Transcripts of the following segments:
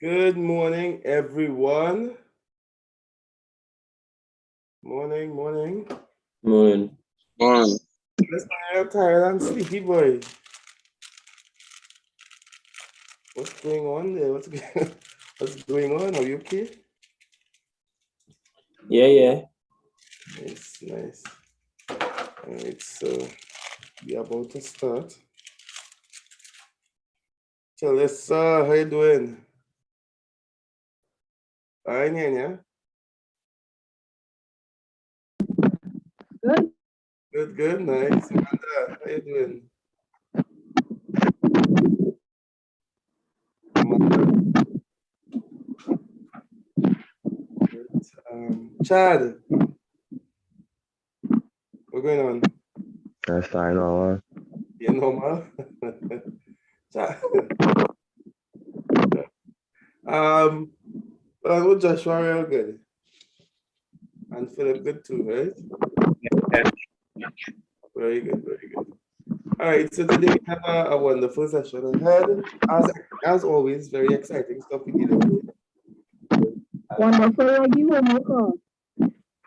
Good morning, everyone. Morning. Morning. Let's I'm tired and sleepy, boy. What's going on there? What's going on? Are you okay? Yeah. Nice. All right, so we're about to start. Chalissa, how you doing? Fine, yeah? Good, nice. Amanda, how you doing? Amanda. Good. Chad, what's going on? That's fine, normal. You normal? Chad. Well, Joshua real good. And Philip good too, right? Very good. All right, so today we have a wonderful session ahead. As always, very exciting stuff we dealing with. Wonderful, I give homework.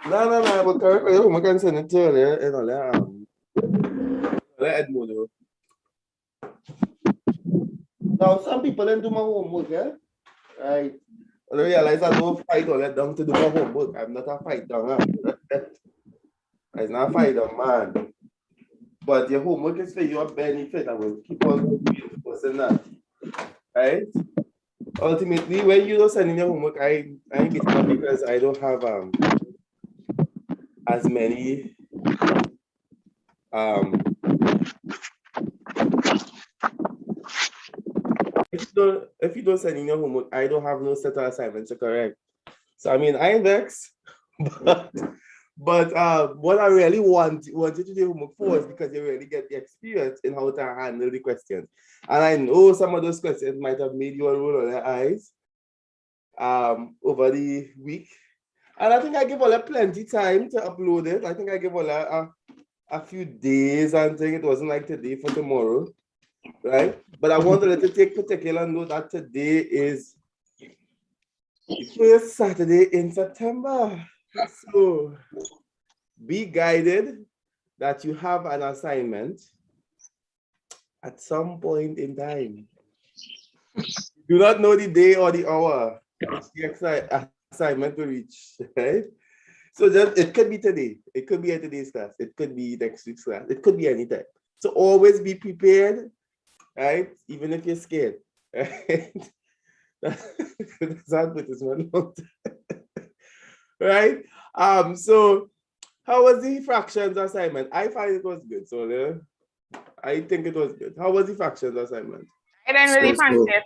No, but correct, we can send it to you, you know, let Edmundo. Now, some people didn't do my homework, yeah? Right. I realize I don't fight or let them to do my homework. I'm not a fight down, I'm not a fight down, man. But your homework is for your benefit. I will keep on reinforcing that. Right? Ultimately, when you don't send in your homework, I ain't getting up because I don't have as many if you don't send in your homework, I don't have no set of assignments to correct. So I mean I vex, but what I really want you to do homework for is because you really get the experience in how to handle the questions. And I know some of those questions might have made you roll on your eyes over the week. And I think I give all plenty time to upload it. I think I give all a few days and think it wasn't like today for tomorrow, right? But I want to take particular note that today is the first Saturday in September. So be guided that you have an assignment at some point in time. Do not know the day or the hour which the assignment will reach, right? So just, it could be today, it could be at today's class, it could be next week's class, it could be anytime. So always be prepared, right? Even if you're scared, right? That's advertisement, right? So how was the fractions assignment? I find it was good, so I think it was good. How was the fractions assignment? I didn't really fancy it.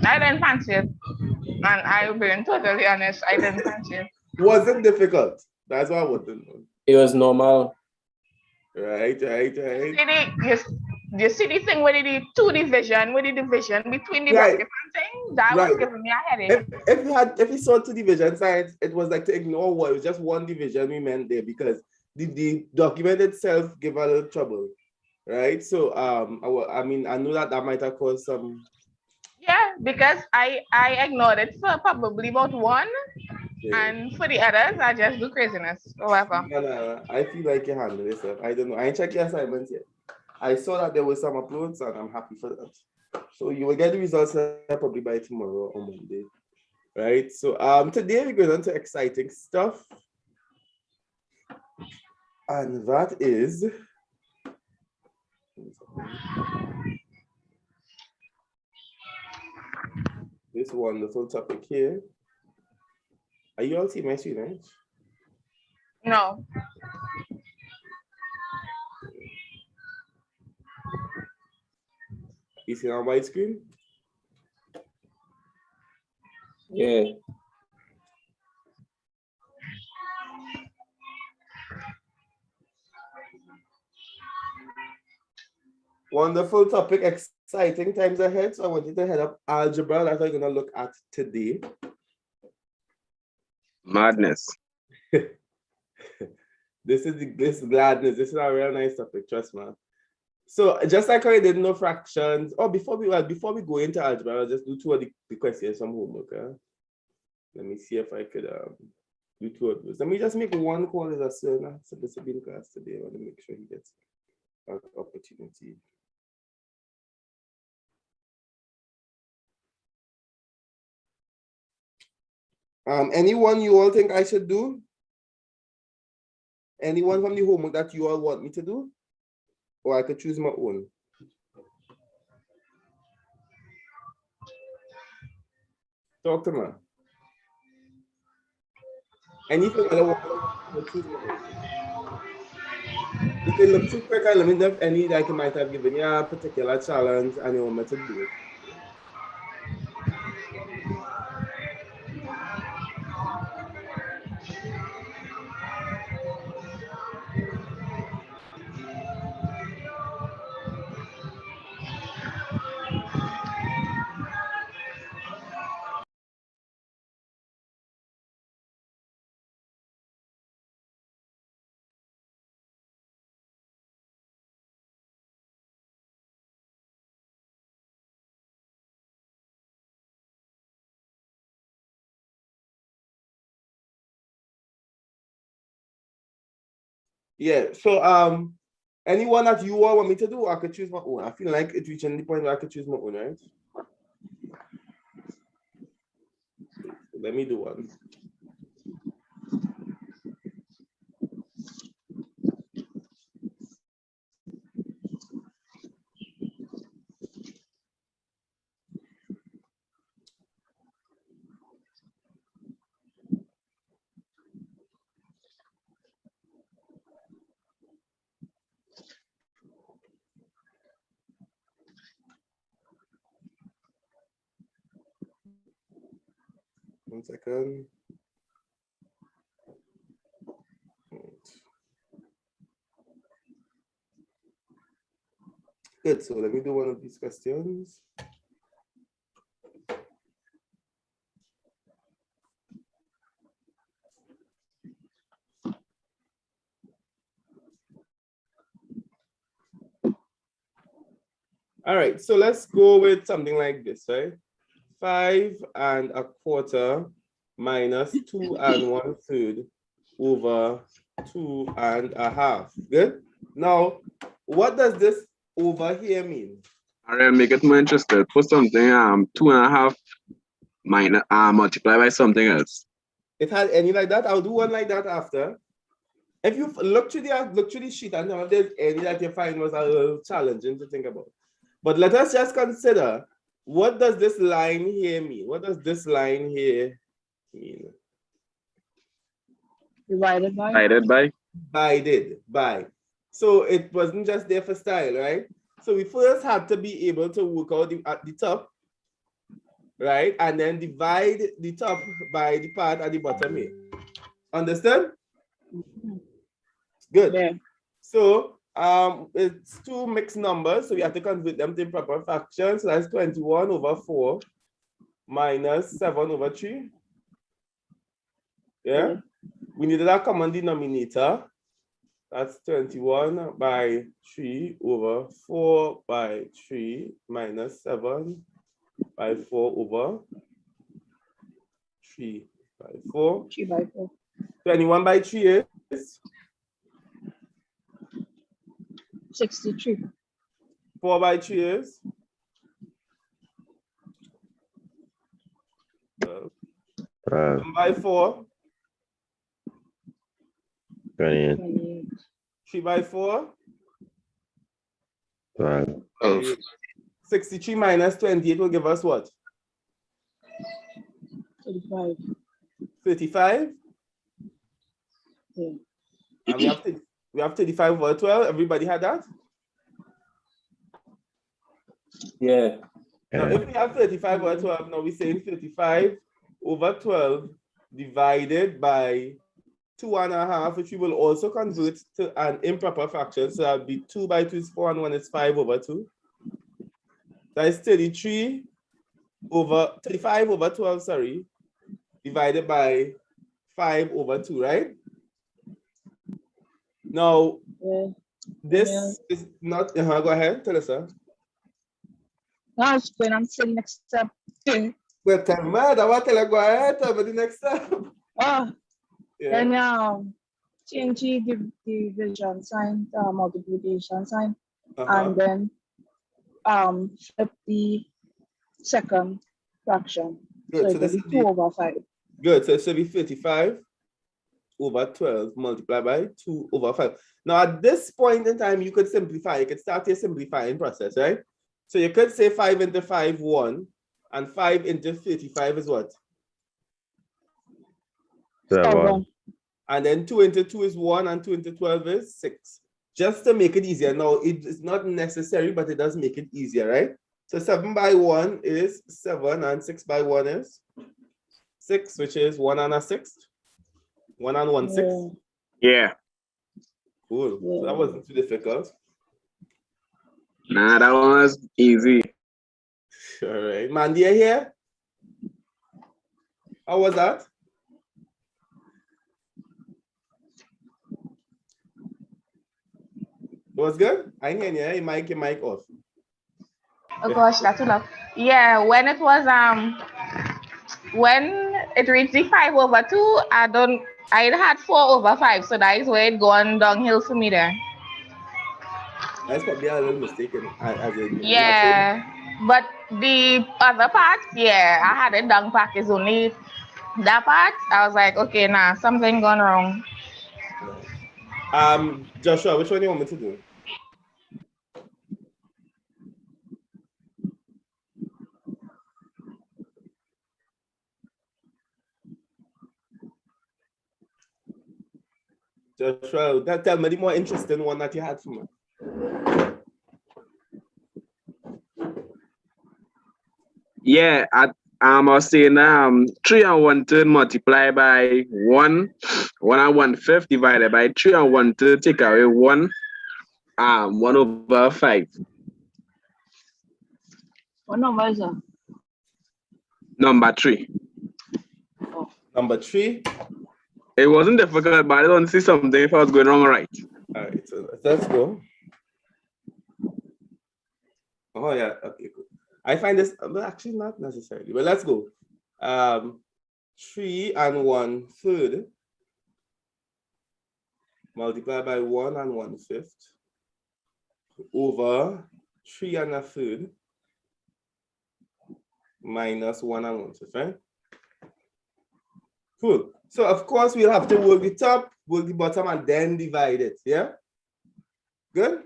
I didn't fancy it. And I've been totally honest, I didn't fancy it. Was it difficult? That's what I want to know. It was normal. Right. You see the thing with the two division, with the division between the bracket and thing, that was giving me a headache. If you saw two division signs, it was like to ignore what it was just one division we meant there because the document itself gave a little trouble, right? So I mean I know that might have caused some. Yeah, because I ignored it for probably about one, and for the others I just do craziness or whatever. No, I feel like you handle yourself. I don't know. I ain't checked your assignments yet. I saw that there was some uploads and I'm happy for that. So you will get the results probably by tomorrow or Monday. Right. So today we're going on to exciting stuff. And that is this wonderful topic here. Are you all seeing my screen, right? No. You see on white screen? Yeah. Wonderful topic, exciting times ahead. So I want you to head up algebra. That's what we're going to look at today. Madness. This gladness. This is a real nice topic, trust me. So just like I did no fractions, before we go into algebra, I'll just do two of the questions from homework. Let me see if I could do two of those. Let me just make one call as a son. So this will be in class today. I want to make sure he gets an opportunity. Anyone you all think I should do? Anyone from the homework that you all want me to do? Or I could choose my own. Talk to me. Anything I want to choose my own. You can look too quick and let me know if any that I might have given you a particular challenge and you want me to do it. Yeah, so anyone that you all want me to do, I could choose my own. I feel like it's reaching the point where I could choose my own, right? So let me do one. One second. Good, so let me do one of these questions. All right, so let's go with something like this, right? 5 1/4 minus 2 1/3 over 2 1/2. Good. Now, what does this over here mean? I'll make it more interested. Put something 2 1/2 minus multiply by something else. It had any like that? I'll do one like that after. If you look through the sheet and if there's any that you find was a little challenging to think about. But let us just consider, what does this line here mean? What does this line here mean? Divided by? Divided by. So it wasn't just there for style, right? So we first had to be able to work out at the top, right? And then divide the top by the part at the bottom here. Understand? Good. Yeah. So it's two mixed numbers, so we have to convert them to proper fractions. So that's 21 over 4 minus 7 over 3. Yeah? We needed a common denominator. That's 21 by 3 over 4 by 3 minus 7 by 4 over 3 by 4. 3 by 4. 21 by 3 is? 63. 4 by 3 is? 7 by 4? 28. 3 by 4? 12. 63 minus 28 will give us what? 35. 35? Yeah. And we have 35 over 12. Everybody had that? Yeah. Now, if we have 35 over 12, now we're saying 35 over 12 divided by 2 1/2, which we will also convert to an improper fraction. So that'll be 2 by 2 is 4 and 1 is 5 over 2. That is 35 over 12, sorry, divided by 5 over 2, right? Now, This is not, go ahead, tell us, sir. No, I was going on to the next step. Well, tell me, I want to tell you, go ahead, tell me the next step. Oh, Yeah. then change the division sign, multiplication sign, and then flip the second fraction. Good. So So it will this be will be 2/5. good. So it should be 35 over 12 multiplied by 2/5. Now at this point in time, you could simplify. You could start your simplifying process, right? So you could say 5 into 5, 1, and 5 into 35 is what? 7. And then 2 into 2 is 1, and 2 into 12 is 6. Just to make it easier. Now, it's not necessary, but it does make it easier, right? So 7 by 1 is 7, and 6 by 1 is 6, which is 1 and a 6. 1 and 1 6. Yeah. Cool. So that wasn't too difficult. Nah, that one was easy. All right. Mandy, are you here? How was that? It was good? I hear you. Your mic off. Oh gosh, that's enough. Yeah, when it was when it reached the 5/2, I had 4/5, so that is where it gone downhill for me there. That's probably a little mistaken. Yeah, but the other part, yeah, I had it down pack. Is only that part. I was like, okay, nah, something gone wrong. Joshua, which one do you want me to do? Joshua, tell me the more interesting one that you had for me. Yeah, I was saying 3 and 1/3 multiplied by 1, 1 and 1/5 divided by 3 and 1/3 take away 1, 1/5. What number is that? Number 3. Oh. Number 3. It wasn't difficult, but I don't see something if I was going wrong right. All right, so let's go. Oh yeah, okay, cool. I find this, but actually not necessarily, but let's go. 3 and 1/3 multiplied by 1 and 1/5 over 3 and a third minus 1 and 1/5, right? Cool. So of course we'll have to work the top, work the bottom, and then divide it. Yeah. Good.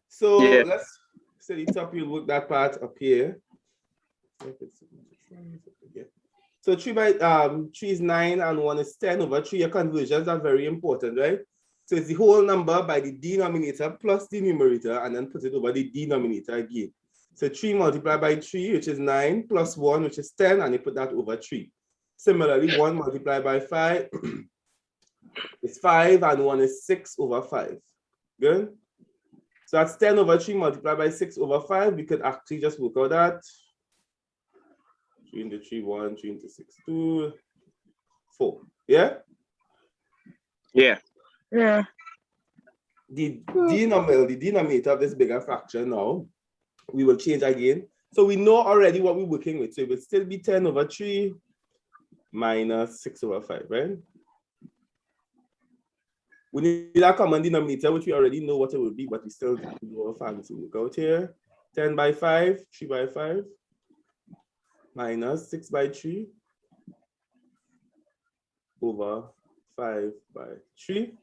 So Yeah. let's say the top. You'll work that part up here. So 3 is 9 and 1 is 10 over 3. Your conversions are very important, right? So it's the whole number by the denominator plus the numerator, and then put it over the denominator again. So 3 multiplied by 3, which is 9, plus 1, which is 10, and you put that over 3. Similarly, 1 multiplied by 5 is 5, and 1 is 6/5. Good? So that's 10 over 3 multiplied by 6/5. We could actually just work out that. 3 into 3, 1, 3 into 6, 2, 4. Yeah? Yeah. Yeah. The denominator of this bigger fraction now, we will change again. So we know already what we're working with. So it will still be 10 over 3 minus 6/5, right? We need a common denominator, which we already know what it will be, but we still do our fancy work out here. 10 by 5, 3 by 5, minus 6 by 3 over 5 by 3.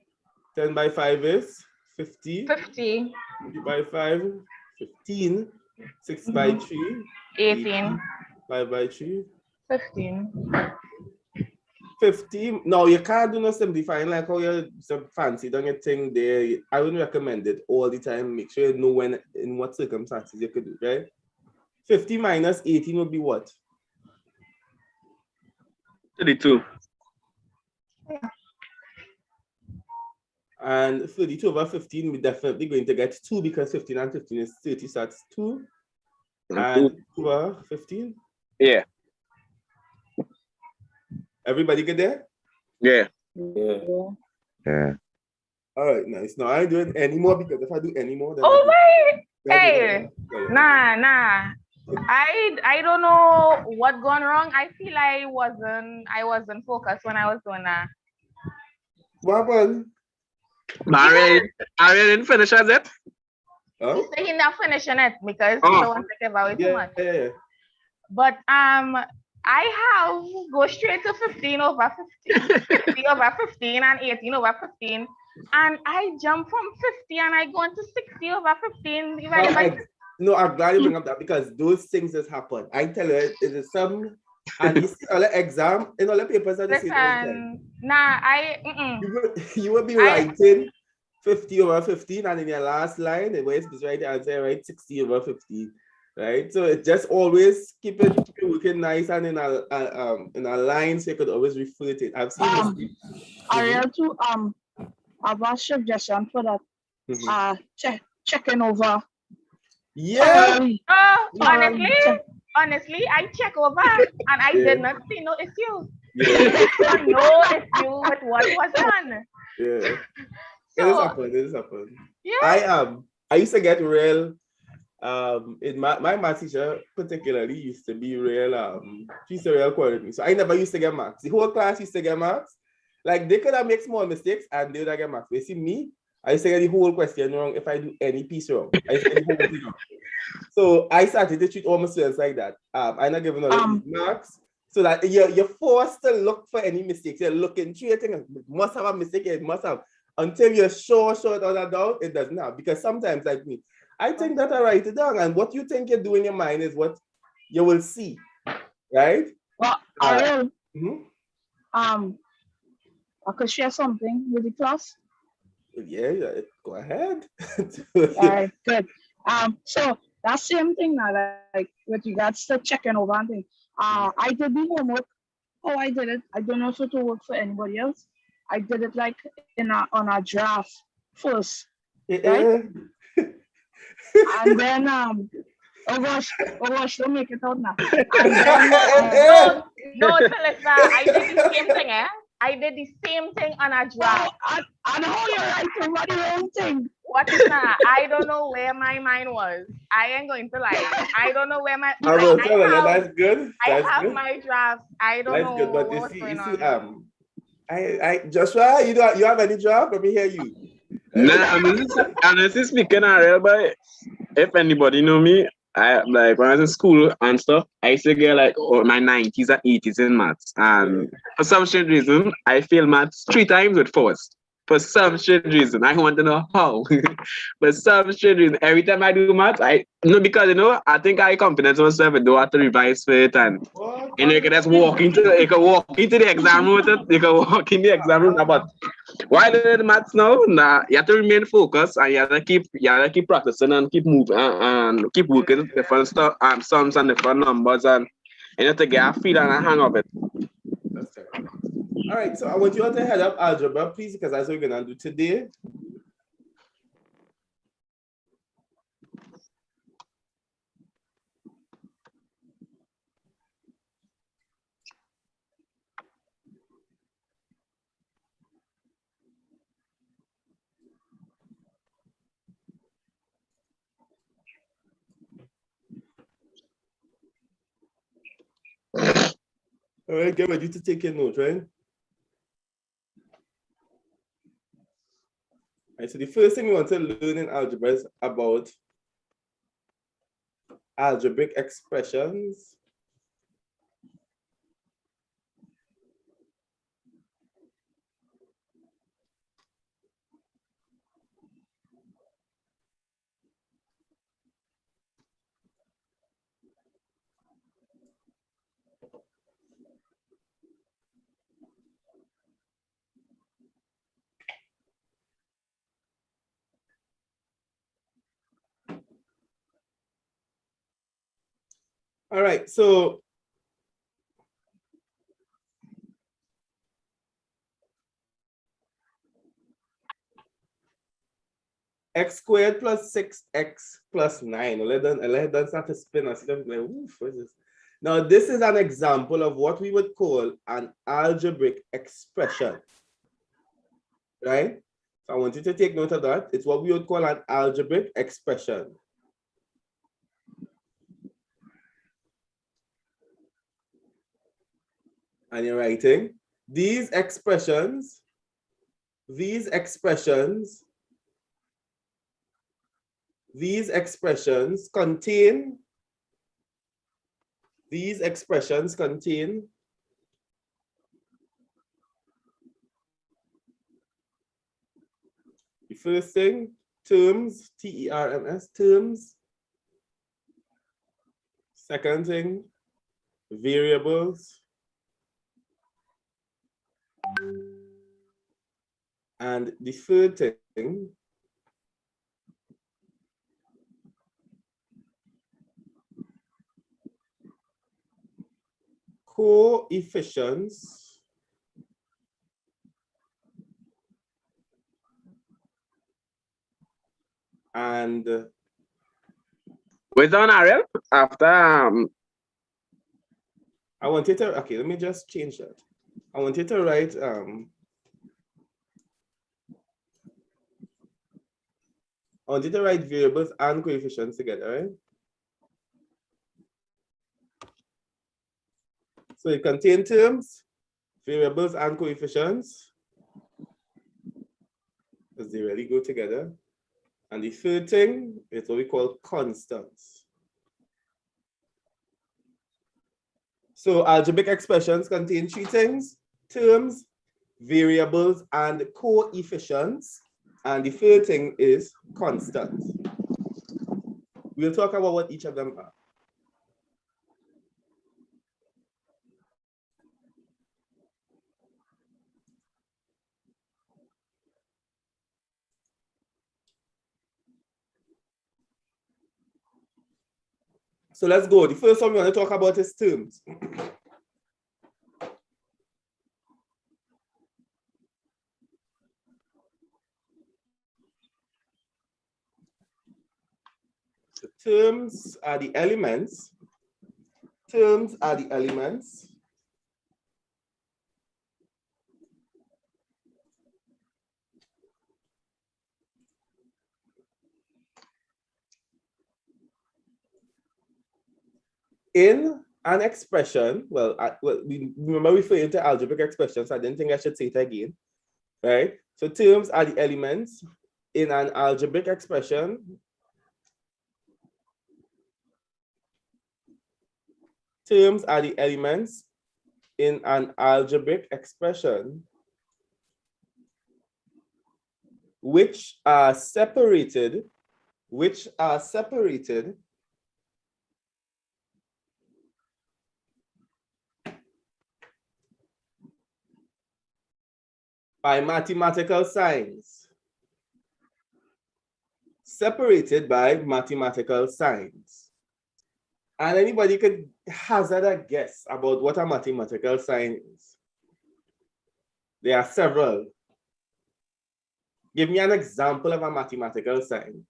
10 by 5 is 50. 50. 3 by 5, 15. 6 by 3, 18. 5 by 3, 15. 50. No, you can't do no simplifying like how you're so fancy done your thing there. I wouldn't recommend it all the time. Make sure you know when, in what circumstances you could do, right? 50 minus 18 would be what? 32. And 32 over 15, we're definitely going to get 2 because 15 and 15 is 30, so that's 2. And 2 over 15? Yeah. Everybody get there? Yeah. Yeah. Yeah. All right, nice. No, I ain't doing any more because if I do any more, then Oh wait, that's hey, nah. I don't know what gone wrong. I feel I wasn't focused when I was doing that. What happened? I didn't finish as it. Huh? He said he not finishing it because Oh. he don't want to give away too much. Yeah. But I have go straight to 15 over 15, 50 over 15 and 18 over 15. And I jump from 50 and I go into 60 over 15 divided by No, I'm glad you bring up that because those things just happen. I tell you, it is some, and you see all the exam in all the papers that you see. listen, You will be writing 50 over 15, and in your last line, the way it's right answer, write 60 over 15. Right, so it just always keep it looking nice and in a line, so you could always refer to it. I've seen Ariel too. I have a suggestion for that. Checking over. Yeah. Honestly, I check over and I did not see no issue. Yeah. No issue with what was done. Yeah. So, it is happened. Yeah. I used to get real. In my math teacher particularly used to be real. She used to real quality me. So I never used to get marks. The whole class used to get marks. Like they could have made small mistakes and they would have get marks. But you see me, I used to get the whole question wrong if I do any piece wrong. I used to get the whole thing wrong. So I started to treat all my students like that. I'm not giving all marks. So that you're forced to look for any mistakes. You're looking through your thing. It must have a mistake. It must have. Until you're sure it or doubt, it doesn't have. Because sometimes, like me, I think that I write it down, and what you think you do in your mind is what you will see, right? Well, I could share something with the class. Yeah, go ahead. All right, good. So that same thing now, like with regards to checking over and things. I did the homework. Oh, I did it. I don't know if it will work for anybody else. I did it like on a draft first, right? And then oh gosh, don't make it out now. And then no, Celesta, I did the same thing, I did the same thing on a draft. I know you're right over the wrong thing. What is that? I don't know where my mind was. I ain't going to lie. I don't know where my I will tell you, that's good. I have my draft. I don't know. Good, but you see, I Joshua, you have any draft? Let me hear you. Nah, honestly speaking, if anybody know me, I like when I was in school and stuff, I used to get like my 90s and 80s in maths. And for some strange reason, I failed maths 3 times with first. For some strange reason, I want to know how. But some strange reason, every time I do maths, because I think I confidence myself and don't have to revise for it, and you can just walk into the exam room with it. You can walk in the exam room, but why the maths now? Nah, you have to remain focused and you have to keep practicing and keep moving and keep working different stuff, sums and different numbers, and you have to get a feel and a hang of it. That's terrible. All right, so I want you all to head up algebra, please, because that's what we're gonna do today. All right, get ready to take your notes, right? All right, so the first thing we want to learn in algebra is about algebraic expressions. All right, so x squared plus 6x plus 9. Let them start to spin us. Like, oof, what is this? Now, this is an example of what we would call an algebraic expression, right? So I want you to take note of that. It's what we would call an algebraic expression. And you're writing, these expressions contain the first thing, terms, T-E-R-M-S, terms. Second thing, variables. And the third thing, coefficients and Wait on Ariel after I want you to, okay, let me just change that. I want you to write I want you to write variables and coefficients together, right? So it contains terms, variables, and coefficients, because they really go together. And the third thing is what we call constants. So algebraic expressions contain three things: terms, variables, and coefficients. And the third thing is constants. We'll talk about what each of them are. So let's go. The first one we want to talk about is terms. So terms are the elements. Terms are the elements in an expression. Well, we remember referring to algebraic expressions. I didn't think I should say it again, right? So terms are the elements in an algebraic expression. Terms are the elements in an algebraic expression which are separated by mathematical signs. Separated by mathematical signs. And anybody could hazard a guess about what a mathematical sign is. There are several. Give me an example of a mathematical sign.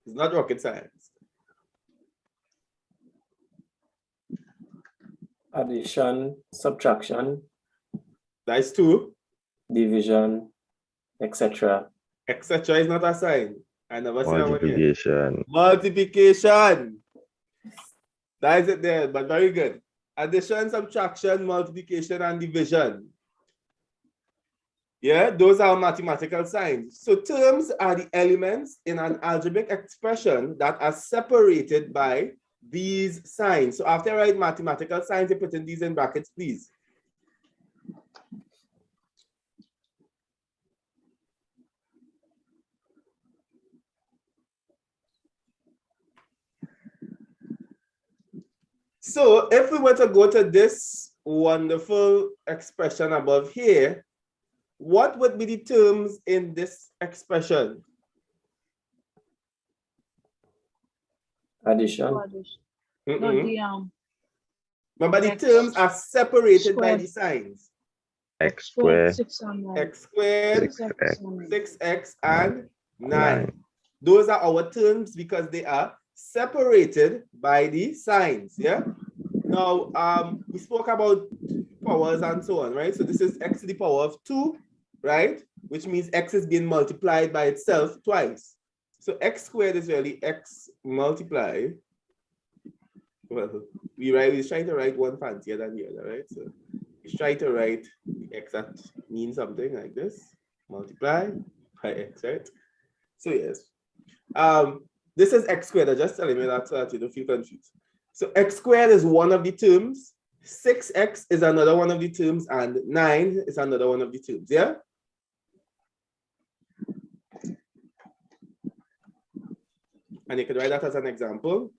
It's not rocket science. Addition, subtraction. That's two. Division, etc. Etc. is not a sign. I never said multiplication. Multiplication. That is it there, but very good. Addition, subtraction, multiplication, and division. Yeah, those are mathematical signs. So terms are the elements in an algebraic expression that are separated by these signs. So after I write mathematical signs, you put in these in brackets, please. So if we were to go to this wonderful expression above here, what would be the terms in this expression? Addition. Remember, the terms are separated by the signs. X squared, X squared, 6x, and 9. 9. Those are our terms because they are separated by the signs. Yeah. Now, we spoke about powers and so on, right? So this is x to the power of 2, right? which means x is being multiplied by itself twice. So x squared is really x multiplied. Well, we try to write one fancier than the other, right? So we try to write x that means something like this, multiply by x, right? So yes. This is x squared. I'm just telling you that so that you don't feel confused. So x squared is one of the terms, 6x is another one of the terms, and 9 is another one of the terms, yeah? And you could write that as an example.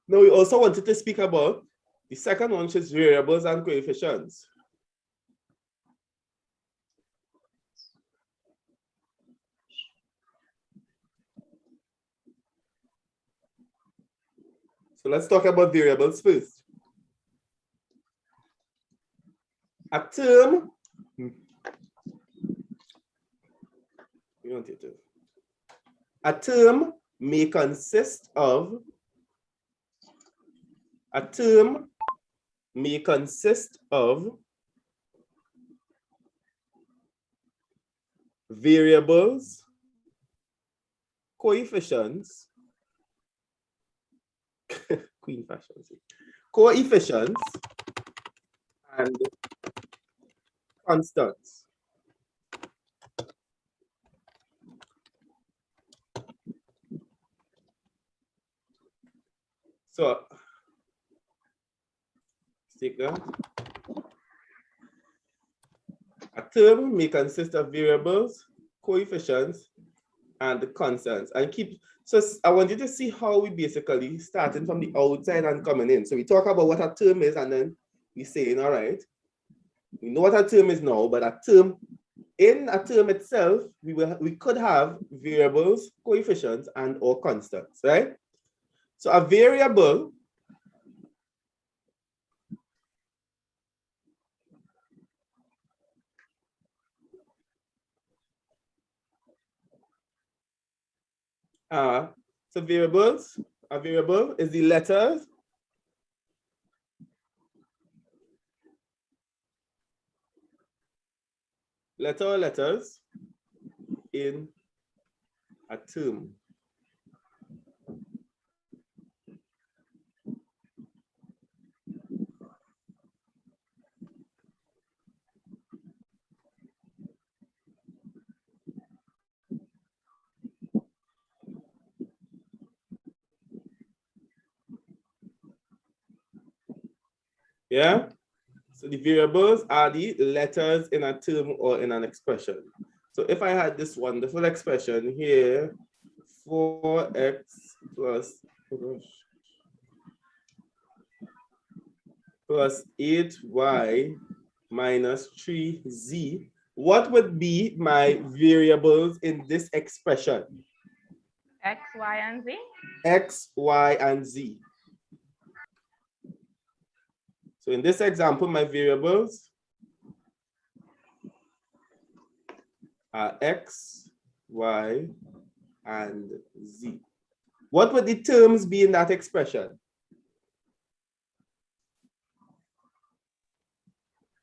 Now, we also wanted to speak about the second one, which is variables and coefficients. So let's talk about variables first. A term, a term may consist of variables, coefficients, coefficients, and constants. So, take that. A term may consist of variables, coefficients, and constants. And so I want you to see how we basically starting from the outside and coming in. So we talk about what a term is, and then we say, all right, we know what a term is now, but in a term itself, we could have variables, coefficients, and or constants, right? So a variable a variable is the letters or letters in a term. Yeah? So the variables are the letters in a term or in an expression. So if I had this wonderful expression here, 4x plus 8y minus 3z, what would be my variables in this expression? X, Y, and Z. X, Y, and Z. So in this example, my variables are X, Y, and Z. What would the terms be in that expression?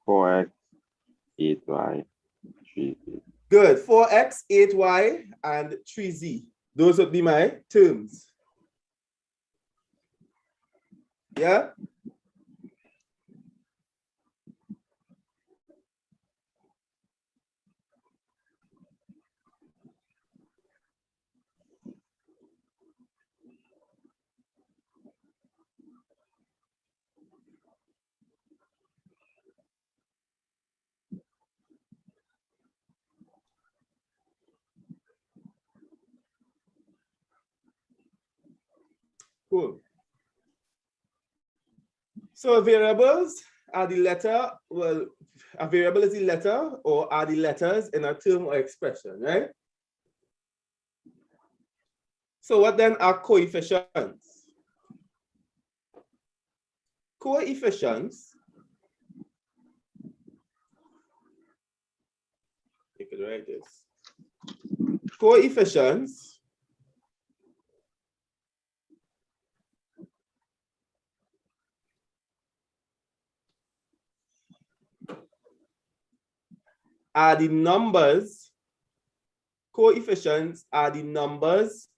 4x, 8y, 3z. Good. 4x, 8y, and 3z. Those would be my terms. Yeah? Cool. So variables are the letter, well, a variable is the letter or are the letters in a term or expression, right? So what then are coefficients? Coefficients, you could write this. Coefficients are the numbers, coefficients are the numbers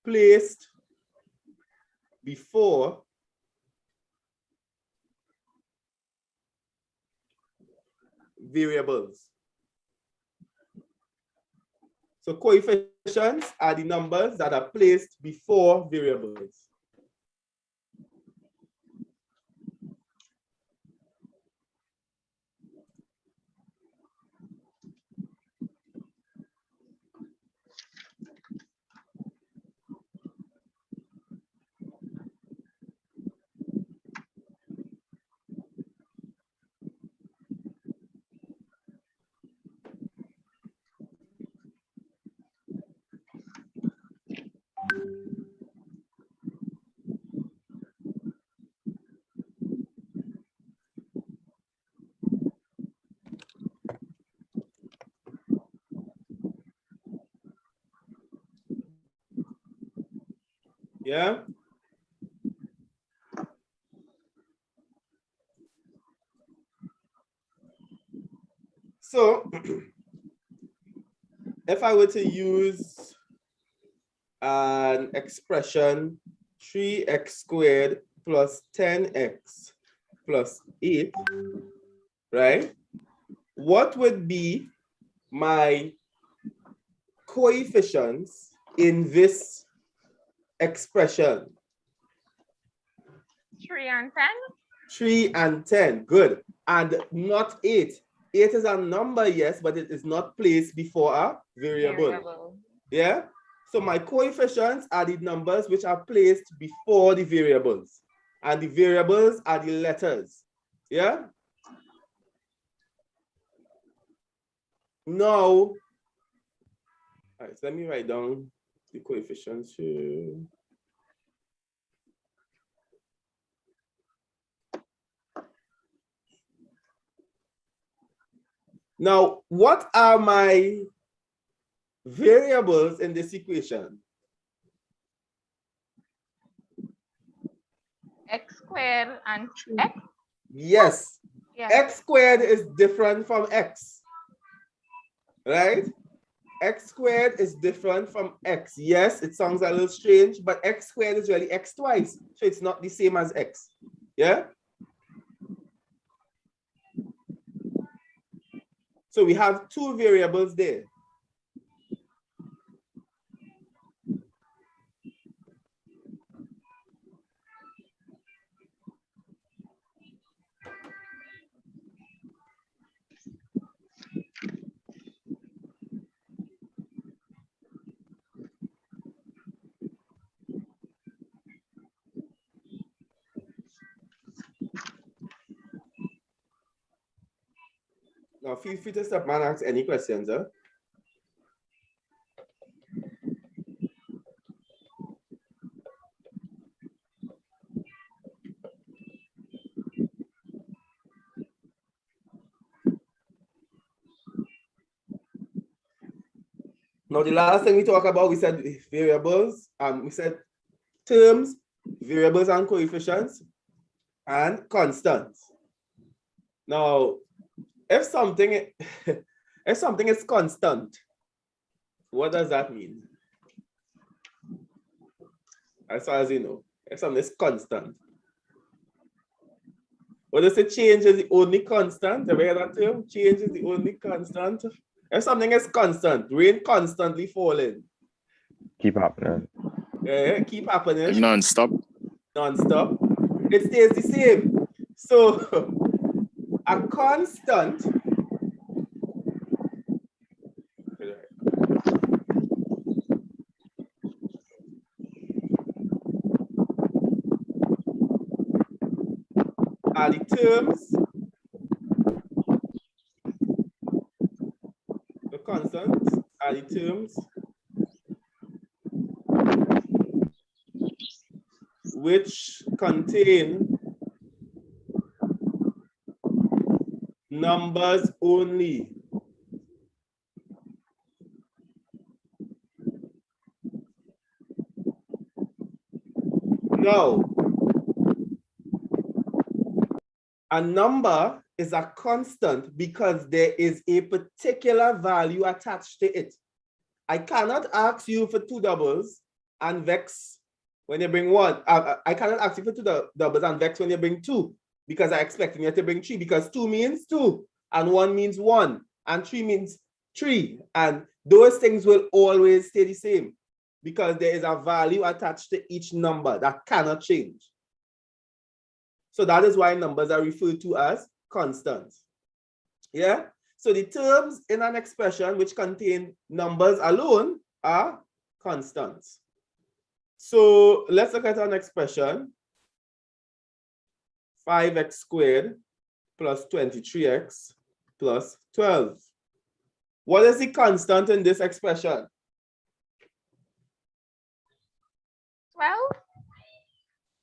placed before variables. So coefficients are the numbers that are placed before variables. Yeah. So if I were to use an expression 3x squared plus 10x plus 8, right? What would be my coefficients in this expression? 3 and 10. 3 and 10, good. And not 8. 8 is a number, yes, but it is not placed before a variable. Yeah? So my coefficients are the numbers which are placed before the variables. And the variables are the letters. Yeah? Now, all right, so let me write down the coefficients here. Now, what are my variables in this equation? X squared and X. Yes. Yeah. X squared is different from X, right? X squared is different from X. Yes, it sounds a little strange, but X squared is really X twice. So it's not the same as X. Yeah? So we have two variables there. Now feel free to stop and ask any questions, huh? Now, the last thing we talked about, we said variables, we said terms, variables and coefficients, and constants. Now, if something is constant, what does that mean? As far as you know, if something is constant. What does it change is the only constant? Have you heard that term? Change is the only constant. If something is constant, rain constantly falling. Keep happening. Yeah, keep happening. Non-stop. Non-stop. It stays the same. So a constant are the terms, the constants are the terms which contain numbers only. Now, a number is a constant because there is a particular value attached to it. I cannot ask you for 2 doubles and vex when you bring 1. I cannot ask you for 2 doubles and vex when you bring 2 because I'm expecting you to bring 3 because 2 means 2 and 1 means 1 and 3 means 3. And those things will always stay the same because there is a value attached to each number that cannot change. So that is why numbers are referred to as constants. Yeah? So the terms in an expression which contain numbers alone are constants. So let's look at an expression. 5x squared plus 23x plus 12. What is the constant in this expression? 12.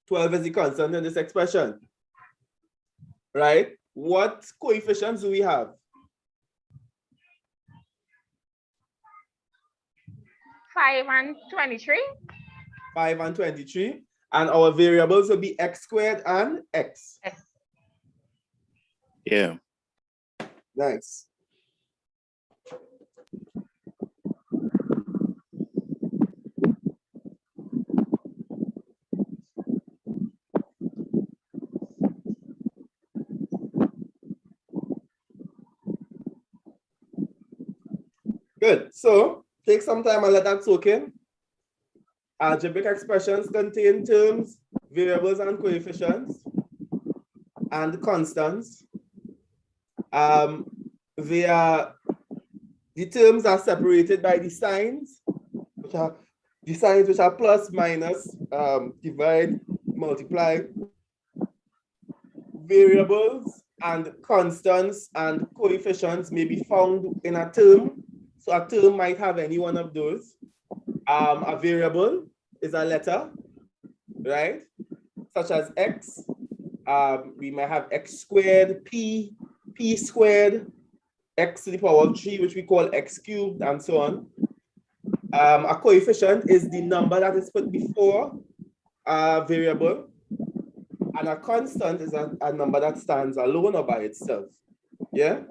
12 is the constant in this expression, right? What coefficients do we have? 5 and 23. 5 and 23. And our variables will be x squared and x. Yeah. Nice. Good. So take some time and let that soak in. Algebraic expressions contain terms, variables, and coefficients, and constants. The terms are separated by the signs, which are plus, minus, divide, multiply. Variables and constants and coefficients may be found in a term. So a term might have any one of those. A variable is a letter, right? Such as x. We might have x squared, p squared, x to the power of 3, which we call x cubed, and so on. A coefficient is the number that is put before a variable, and a constant is a number that stands alone or by itself. Yeah?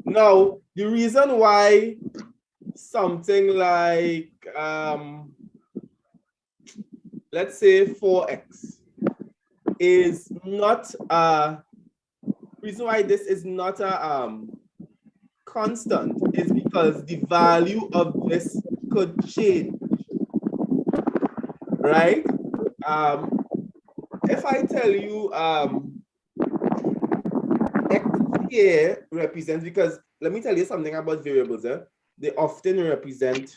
Now, the reason why something like, let's say 4x is not a, reason why this is not a constant is because the value of this could change, right? If I tell you x here represents, because let me tell you something about variables, they often represent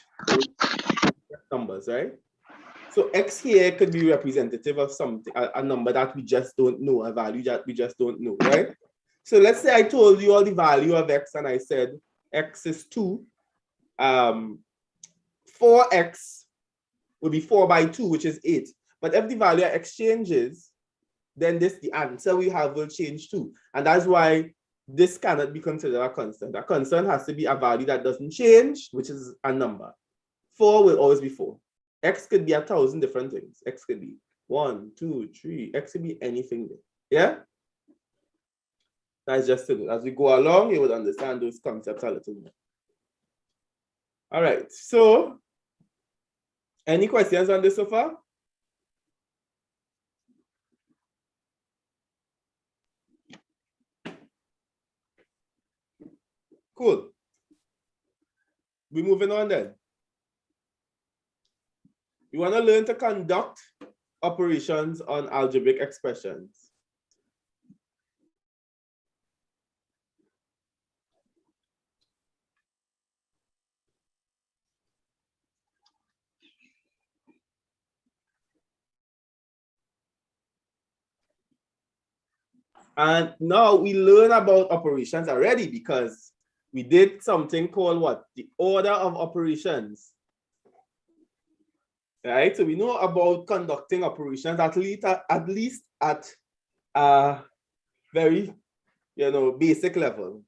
numbers, right? So x here could be representative of something, a number that we just don't know, a value that we just don't know, right? So let's say I told you all the value of x and I said x is 2. 4x would be 4 by 2, which is 8. But if the value of x changes, then the answer we have will change too. And that's why this cannot be considered a constant. A constant has to be a value that doesn't change, which is a number. 4 will always be 4. X could be 1,000 different things. X could be 1, 2, 3. X could be anything there. Yeah? That's just it. As we go along, you would understand those concepts a little more. All right. So, any questions on this so far? Cool. We're moving on then. You want to learn to conduct operations on algebraic expressions. And now we learn about operations already because we did something called what? The order of operations. Right? So we know about conducting operations at least at a very, basic level.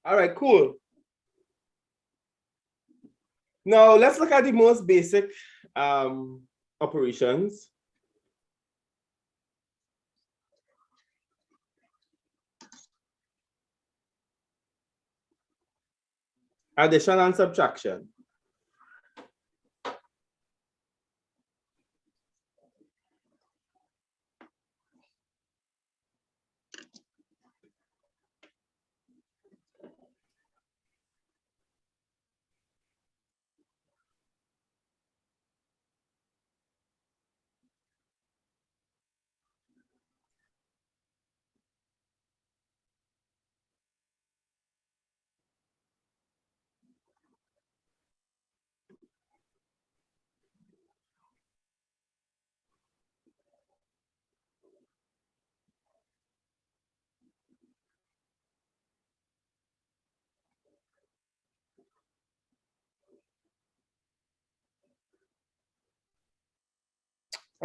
All right, cool. Now let's look at the most basic operations. Addition and subtraction.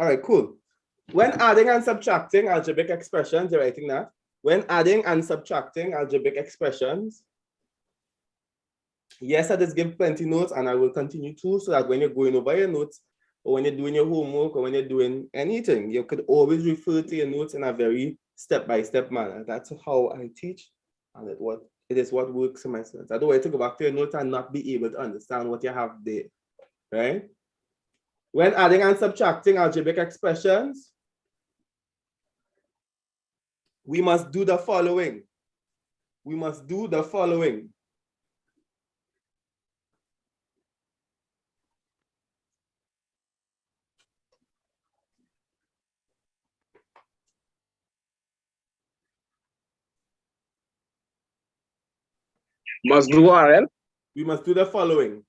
All right, cool. When adding and subtracting algebraic expressions, you're writing that. When adding and subtracting algebraic expressions, yes, I just give plenty notes and I will continue to, so that when you're going over your notes or when you're doing your homework or when you're doing anything, you could always refer to your notes in a very step-by-step manner. That's how I teach, and it is what works in my students. I don't want you to go back to your notes and not be able to understand what you have there, right? When adding and subtracting algebraic expressions, we must do the following. We must do the following. Must do RL? We must do the following.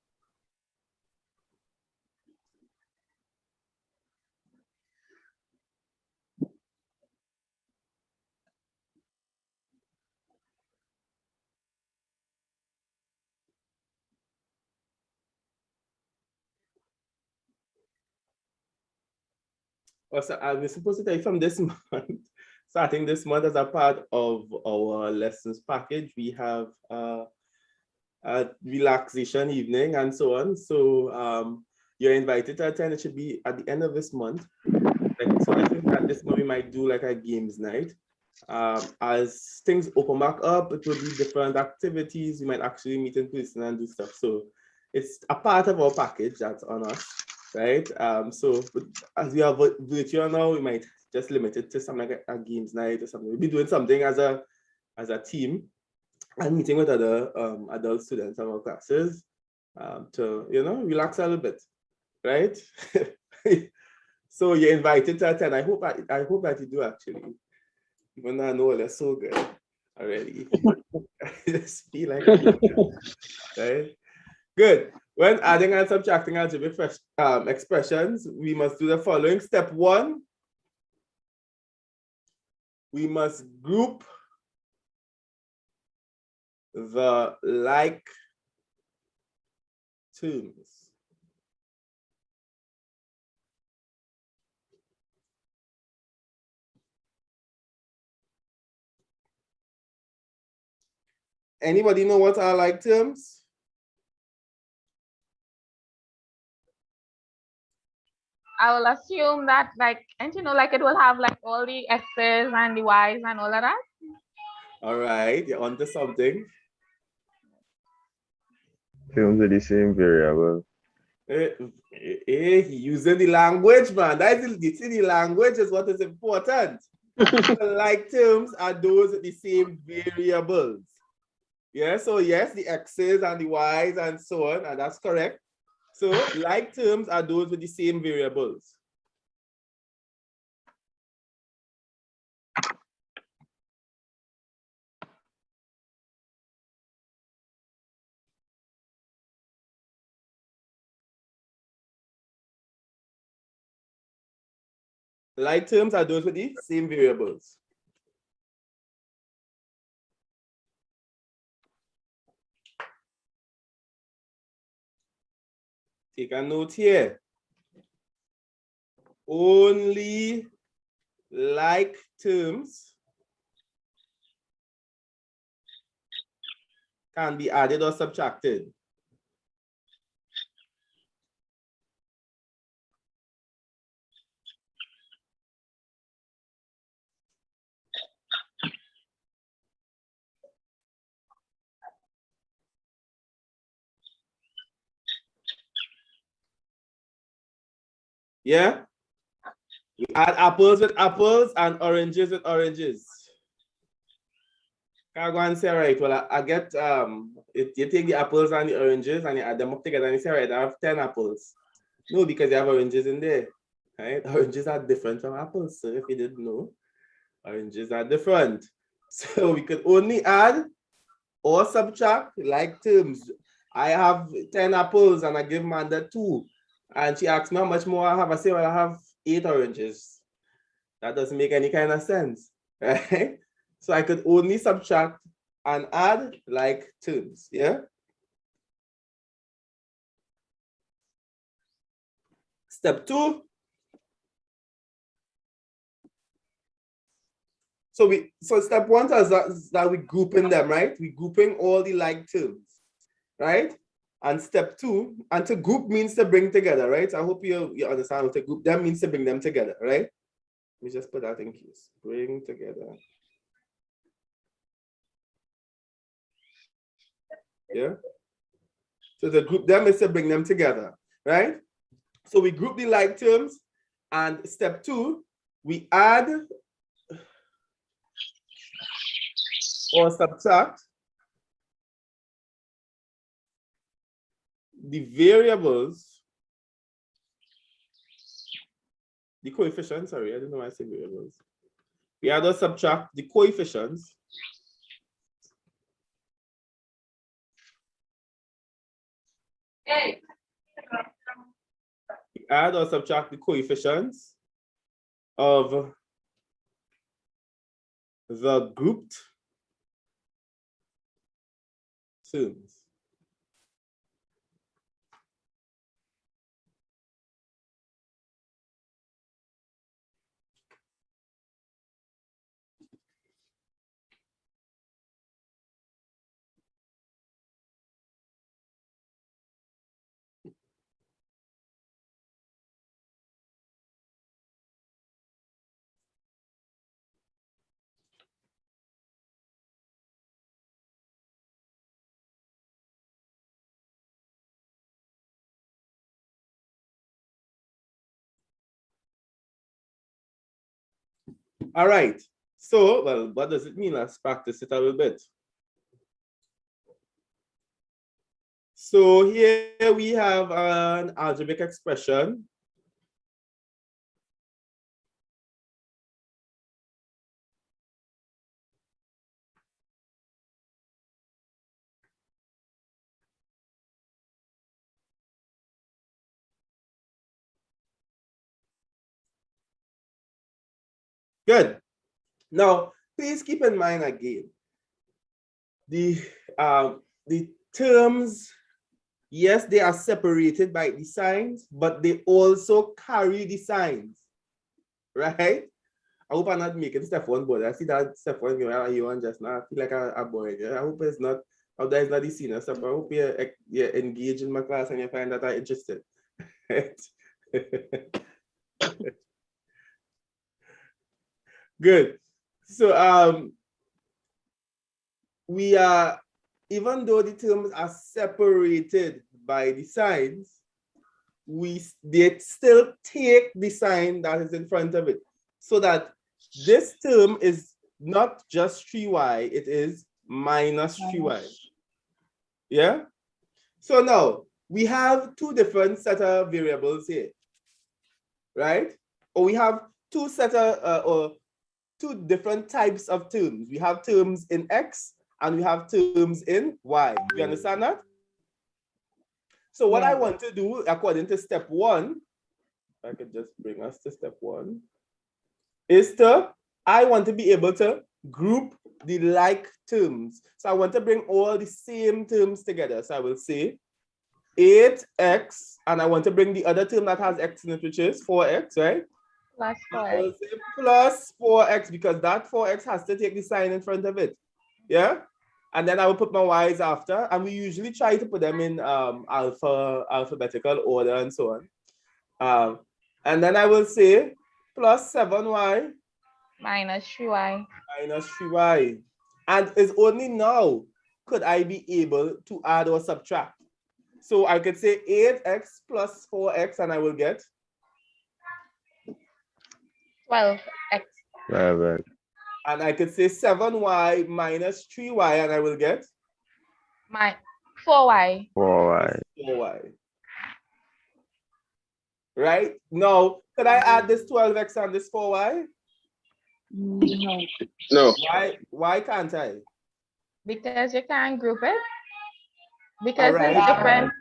Also, I was supposed to tell you from this month, starting this month as a part of our lessons package, we have a relaxation evening and so on. So you're invited to attend. It should be at the end of this month. So I think that this month we might do like a games night. As things open back up, it will be different activities. We might actually meet in person and do stuff. So it's a part of our package that's on us, right? So as we are virtual now, we might just limit it to something like a games night or something. We'll be doing something as a team and meeting with other adult students in our classes to relax a little bit, right? So you're invited to attend. I hope that you do actually. Even though I know they're so good already. I just feel like right? Good. When adding and subtracting algebraic expressions, we must do the following. Step 1, we must group the like terms. Anybody know what are like terms? I will assume that like it will have like all the X's and the Y's and all of that. All right, you're onto something. Terms with the same variable. Using the language, man. That is the language is what is important. Like terms are those with the same variables. Yeah, so yes, the x's and the y's and so on, and that's correct. So like terms are those with the same variables. Like terms are those with the same variables. Take a note here. Only like terms can be added or subtracted. Yeah? We add apples with apples and oranges with oranges. Can I go and say, right, well, I get, you take the apples and the oranges and you add them up together and you say, right, I have 10 apples. No, because you have oranges in there, right? Oranges are different from apples, so if you didn't know, oranges are different. So we could only add or subtract like terms. I have 10 apples and I give Manda 2. And she asks me how much more I have. I say, well, I have 8 oranges. That doesn't make any kind of sense, right? So I could only subtract and add like terms, yeah? Step 2. So step 1 is that we grouping them, right? We grouping all the like terms, right? And step 2, and to group means to bring together, right? I hope you understand what to group them means to bring them together, right? Let me just put that in case. Bring together. Yeah. So the group them is to bring them together, right? So we group the like terms, and step 2, we add or subtract the variables, the coefficients, sorry, I don't know why I say variables. We add or subtract the coefficients we add or subtract the coefficients of the grouped terms. All right. So, well, what does it mean? Let's practice it a little bit. So here we have an algebraic expression. Good. Now, please keep in mind again, the terms, yes, they are separated by the signs, but they also carry the signs, right? I hope I'm not making step 1 bored. I see that step 1 you want just now. I feel like I'm boring. I hope it's not, I hope that is not the senior stuff. I hope you're engaged in my class and you find that I'm interested. Good. So we are even though the terms are separated by the signs, they still take the sign that is in front of it. So that this term is not just 3y, it is minus 3y. Yeah? So now, we have two different set of variables here, right? Or we have two different types of terms. We have terms in x and we have terms in y. You understand that? So what I want to do, according to step 1, if I could just bring us to step 1, is I want to be able to group the like terms. So I want to bring all the same terms together. So I will say 8x, and I want to bring the other term that has x in it, which is 4x, right? Plus I 4x. will say plus 4x because that 4x has to take the sign in front of it. Yeah? And then I will put my y's after, and we usually try to put them in alphabetical order and so on. And then I will say plus 7y Minus 3y. minus 3y. And it's only now could I be able to add or subtract. So I could say 8x plus 4x and I will get 12x. 12x. And I could say 7y minus 3y and I will get 4y. 4y. 4y. Right? Now, could I add this 12x and this 4y? No. No. Why can't I? Because you can't group it. Because Alright. it's different.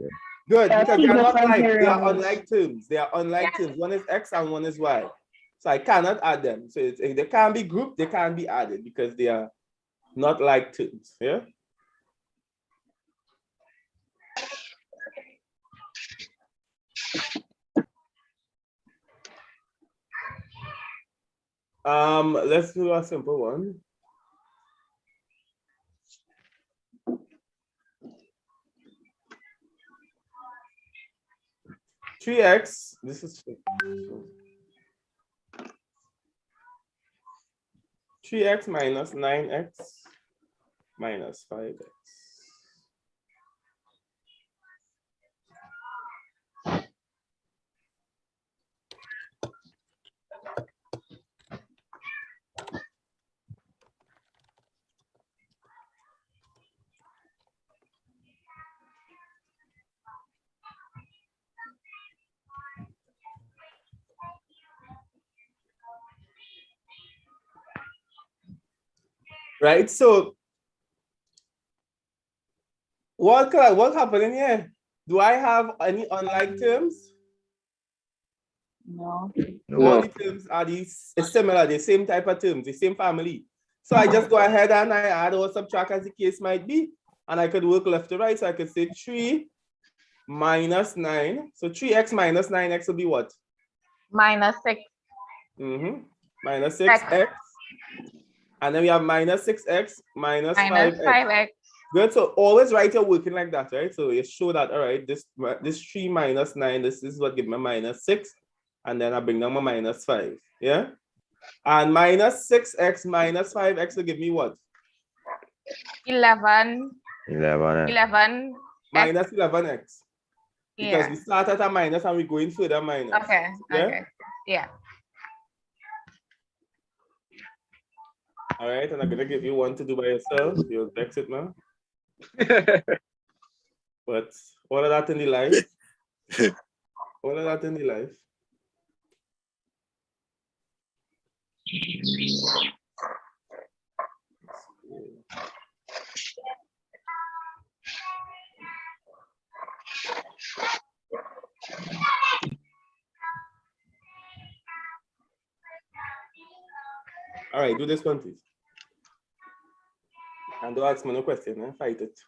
Good, There are because two they are not different like, they are variables. unlike terms. They are unlike terms. One is x and one is y. So I cannot add them. So they can't be grouped, they can't be added because they are not like terms. Yeah. Let's do a simple one. Three x. This is 3x minus 9x minus 5x. Right, so what happening here? Do I have any unlike terms? No. All the terms are similar, the same type of terms, the same family. So I just go ahead and I add or subtract as the case might be. And I could work left to right. So I could say 3 minus 9. So 3x minus 9x will be what? Minus 6. Minus 6x. And then we have minus 6x minus 5x. 5x. Good. So always write your working like that, right? So you show that, all right, this 3 minus 9, this is what give me minus 6. And then I bring down my minus 5. Yeah. And minus 6x minus 5x will give me what? 11. 11. 11. Minus 11x. Because Yeah. we start at a minus and we go in further minus. Okay. Yeah? Okay. Yeah. All right. And I'm going to give you one to do by yourself. You'll vex it, man. But all of that in the life. All of that in the life. All right, do this one, please. And don't ask me no question, eh? Fight it.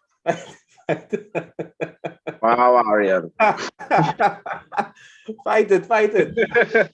Wow, Ariel. Fight it, fight it.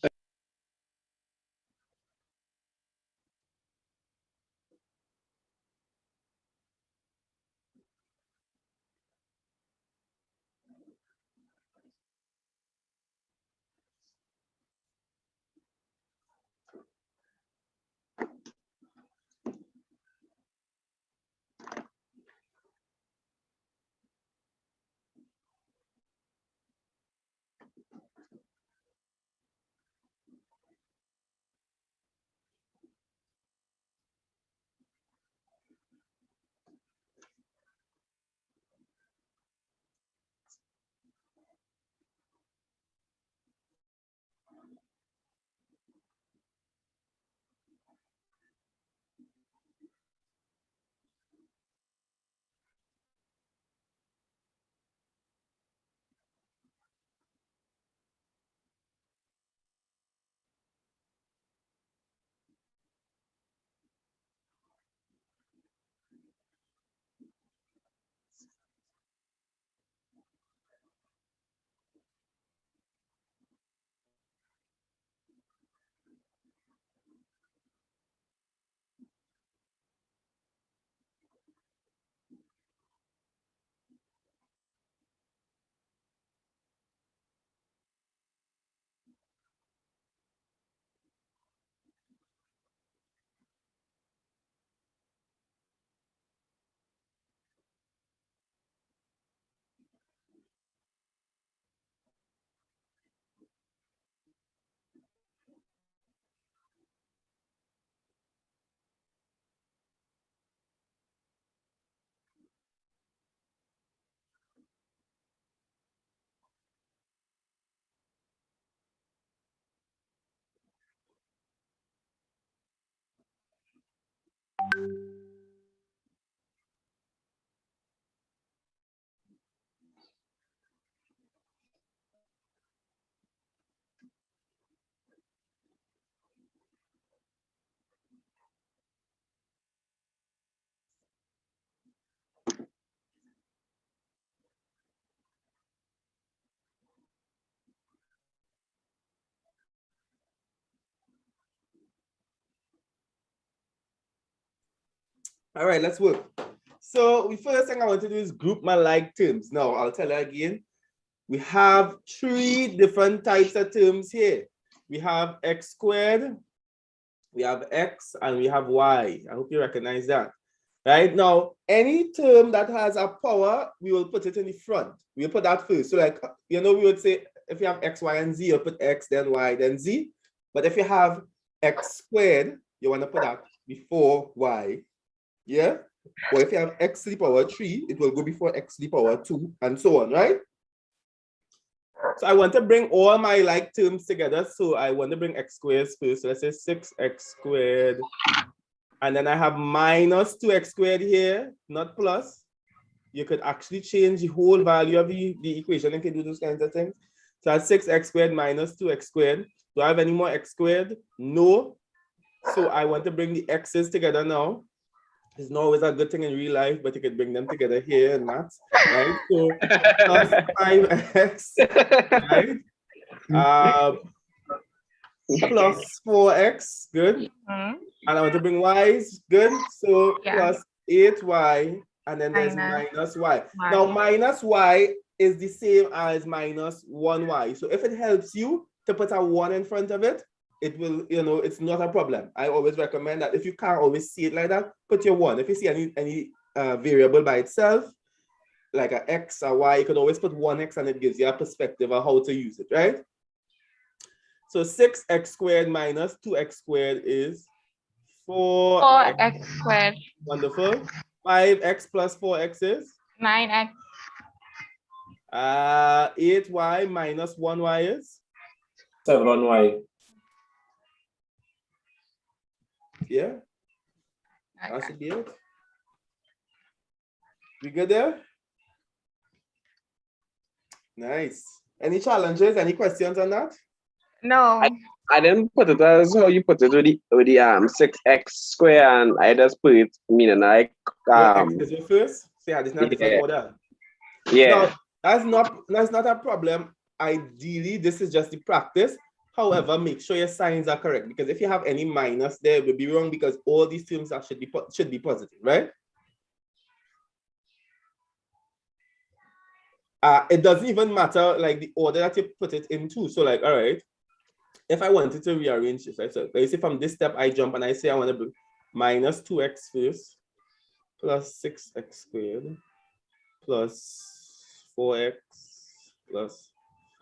All right, let's work. So the first thing I want to do is group my like terms. Now, I'll tell you again. We have 3 different types of terms here. We have x squared, we have x, and we have y. I hope you recognize that. Right now, any term that has a power, we will put it in the front. We'll put that first. So like, we would say, if you have x, y, and z, you put x, then y, then z. But if you have x squared, you want to put that before y. Yeah? Or if you have x to the power 3, it will go before x to the power 2, and so on, right? So I want to bring all my like terms together. So I want to bring x squared first. So let's say 6x squared. And then I have minus 2x squared here, not plus. You could actually change the whole value of the equation and can do those kinds of things. So that's 6x squared minus 2x squared. Do I have any more x squared? No. So I want to bring the x's together now. It's not always a good thing in real life, but you could bring them together here in maths, right? So plus 5x, right? Plus 4x, good. And I want to bring y's, good. So plus 8y, and then there's minus y. Now minus y is the same as minus 1y. So if it helps you to put a 1 in front of it, it will, it's not a problem. I always recommend that if you can't always see it like that, put your 1. If you see any variable by itself, like an x or y, you can always put 1x and it gives you a perspective of how to use it, right? So 6x squared minus 2x squared is 4x squared. Wonderful. 5x plus 4x is? 9x. 8y minus 1y is? 7y. Yeah, that should be it. We good there? Nice. Any challenges? Any questions on that? No. I didn't put it as how you put it with the 6x square, and I just put it meaning like X is your first. So yeah, this is not different order. Yeah. Now, that's not a problem. Ideally, this is just the practice. However, make sure your signs are correct, because if you have any minus there, it will be wrong, because all these terms should be positive, right? It doesn't even matter like the order that you put it into. So like, all right, if I wanted to rearrange this, right? So you see from this step, I jump and I say I want to bring minus 2x first, plus 6x squared, plus 4x, plus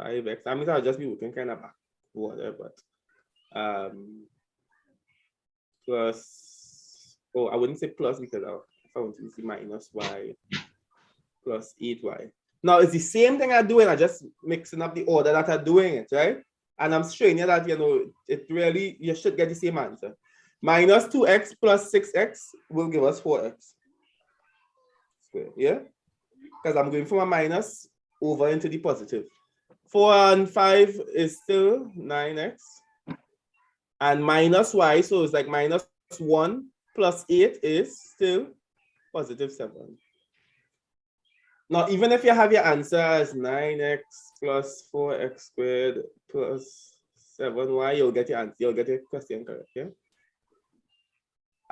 5x. I mean, I'll just be working kind of backward, but plus, oh, I wouldn't say plus because if I want to see minus y plus 8y. Now, it's the same thing I'm doing. I just mixing up the order that I'm doing it, right? And I'm showing you that, it really, you should get the same answer. Minus 2x plus 6x will give us 4x squared, yeah? Because I'm going from a minus over into the positive. 4 and 5 is still 9x. And minus y, so it's like minus 1 plus 8 is still positive 7. Now, even if you have your answer as 9x plus 4x squared plus 7y, you'll get your answer, you'll get your question correct, yeah?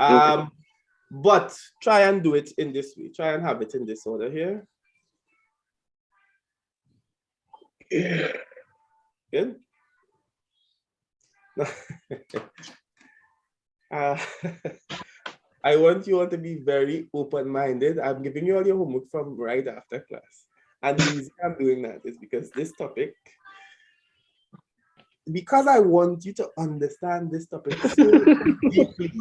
Okay. But try and do it in this way. Try and have it in this order here. Good. I want you all to be very open-minded. I'm giving you all your homework from right after class. And the reason I'm doing that is because this topic, because I want you to understand this topic so deeply,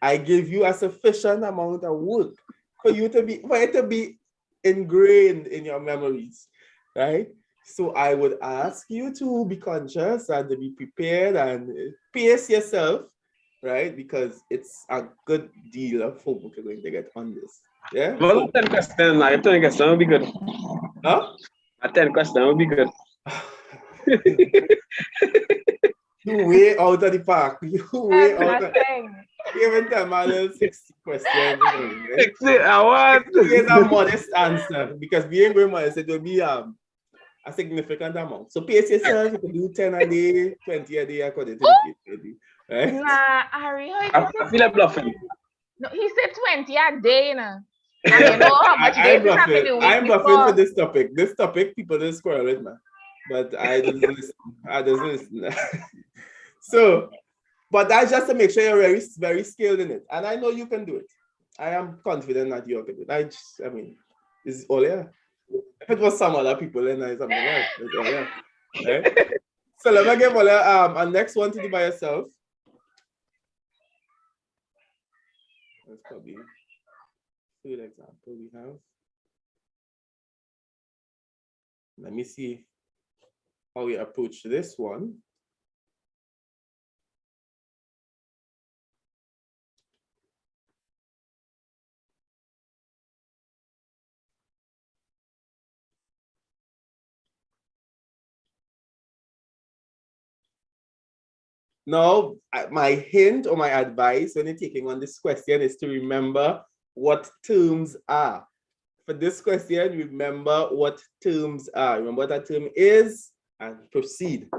I give you a sufficient amount of work for it to be ingrained in your memories, right? So I would ask you to be conscious and to be prepared and pace yourself, right? Because it's a good deal of homework you're going to get on this. Yeah. Well, 10 questions. Like 10 questions would be good. Huh? A 10 question would be good. You way out of the park. You way out of Nothing. even the man 60 questions. Right? I want. Here's a modest answer because being very modest, it will be a significant amount. So pace yourself, you can do 10 a day, 20 a day according to the case, right? Nah, Ari, how you I feel like bluffing. No, he said 20 a day, and you know how much days you have in the week I'm bluffing for before. this topic. This topic, people don't squirrel with me. But I don't listen. I don't listen. So, but that's just to make sure you're very, very skilled in it. And I know you can do it. I am confident that you can do it. I mean, it's all here. If it was some other people, then it's something else. It's all here. Right? So let me give a next one to do by yourself. That's probably a good example we have. Let me see how we approach this one. Now, my hint or my advice when you're taking on this question is to remember what terms are. For this question, remember what terms are. Remember what that term is and proceed.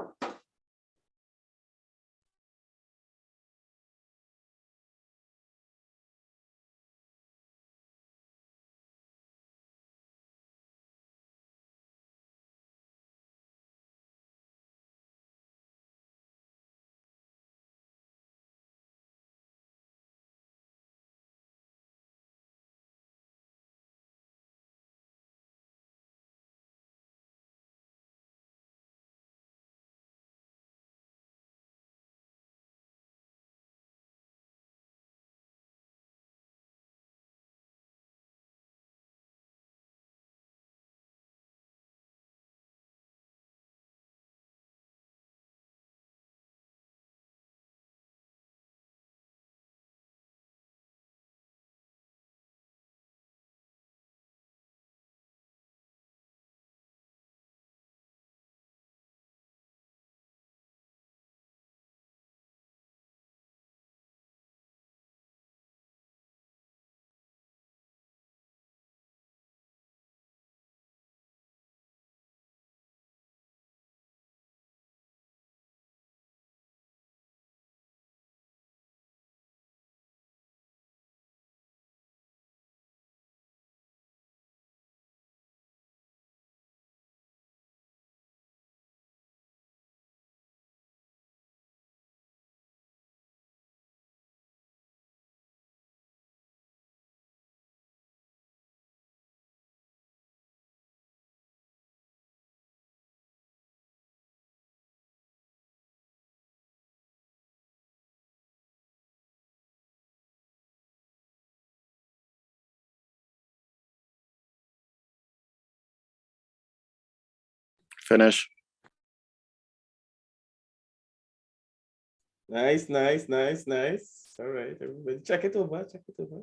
Finish. Nice, nice, nice, nice. All right, everybody, check it over, check it over.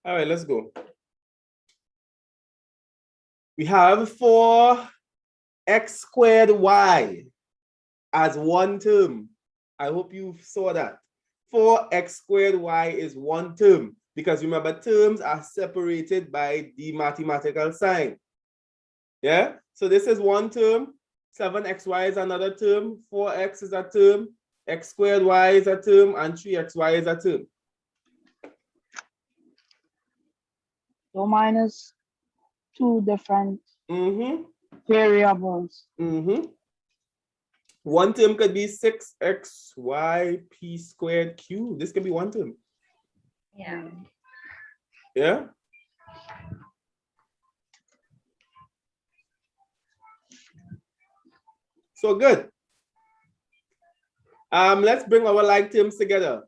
All right, let's go. We have 4x squared y as one term. I hope you saw that. 4x squared y is one term because remember terms are separated by the mathematical sign. Yeah, so this is one term, 7xy is another term, 4x is a term, x squared y is a term, and 3xy is a term. So minus two different variables. One term could be 6xy p squared q. This can be one term. Yeah. Yeah. So good. Let's bring our like terms together.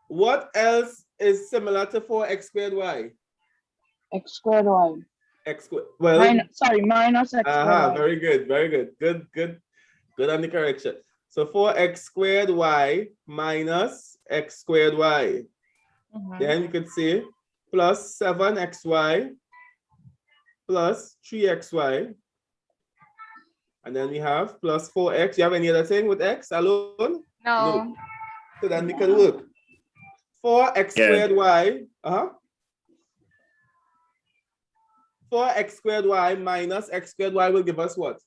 What else is similar to 4x squared y? X squared y. X squared. Well, minus x squared y. Very good, very good. Good on the correction. So 4x squared y minus x squared y. Then you could say plus 7xy plus 3xy. And then we have plus 4x. You have any other thing with x alone? No. So then we can work. 4x squared y. 4x squared y minus x squared y will give us what?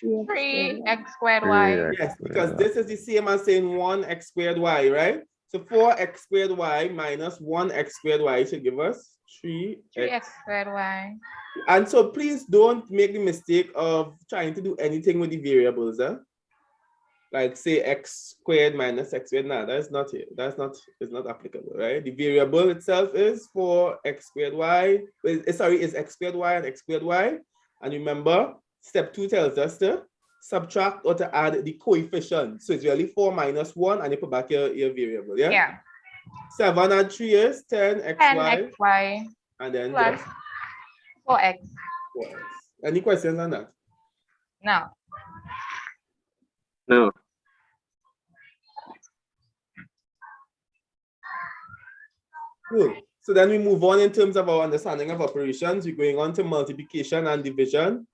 3x squared y. Yes, because this is the same as saying 1x squared y, right? So 4x squared y minus 1x squared y should give us 3x squared y. And so please don't make the mistake of trying to do anything with the variables. Like say x squared minus x squared. No, that's not it. It's not applicable, right? The variable itself is 4x squared y. Is x squared y and x squared y. And remember, step 2 tells us to subtract or to add the coefficient. So it's really 4 minus 1 and you put back your variable, yeah? Yeah. 7 and 3 is 10xy. 10xy. And then plus 4x. 4x. Any questions on that? No. No. Cool. So then we move on in terms of our understanding of operations. We're going on to multiplication and division.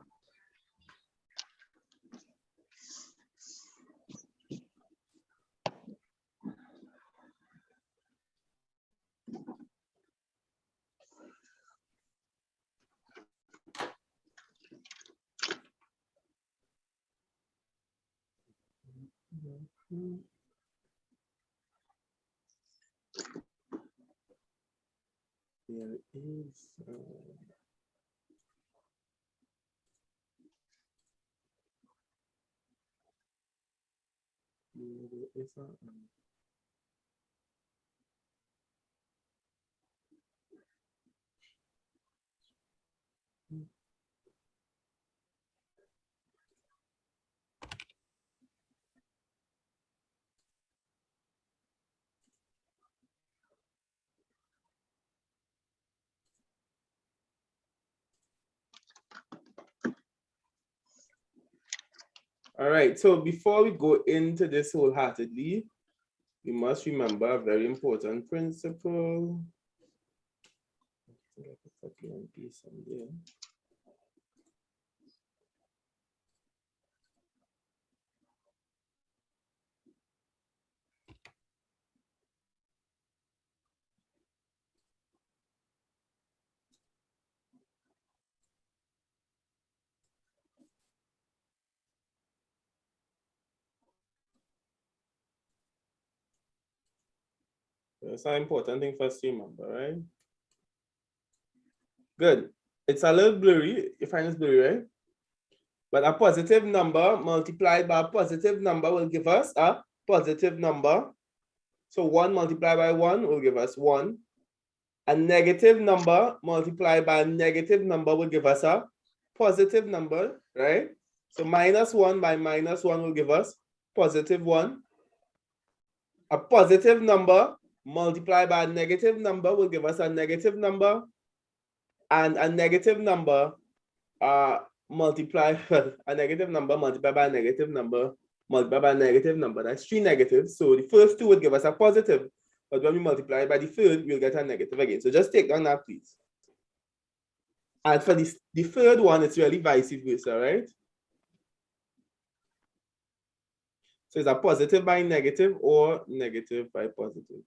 There is All right, so before we go into this wholeheartedly, we must remember a very important principle. That's an important thing for us to remember, right? Good. It's a little blurry. You find it's blurry, right? But a positive number multiplied by a positive number will give us a positive number. So 1 multiplied by 1 will give us 1. A negative number multiplied by a negative number will give us a positive number, right? So -1 by -1 will give us positive 1. A positive number multiplied by a negative number will give us a negative number. And a negative number multiplied a negative number multiplied by a negative number multiplied by a negative number. That's 3 negatives. So the first two would give us a positive. But when we multiply by the third, we'll get a negative again. So just take down that, please. And for the third one, it's really vice versa, right? So it's a positive by negative or negative by positive.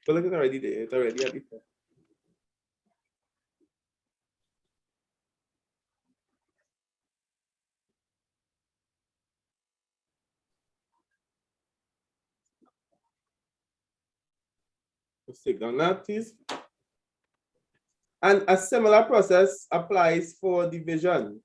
But look, it's already there. It's already at the top. Let's take down that, please. And a similar process applies for division.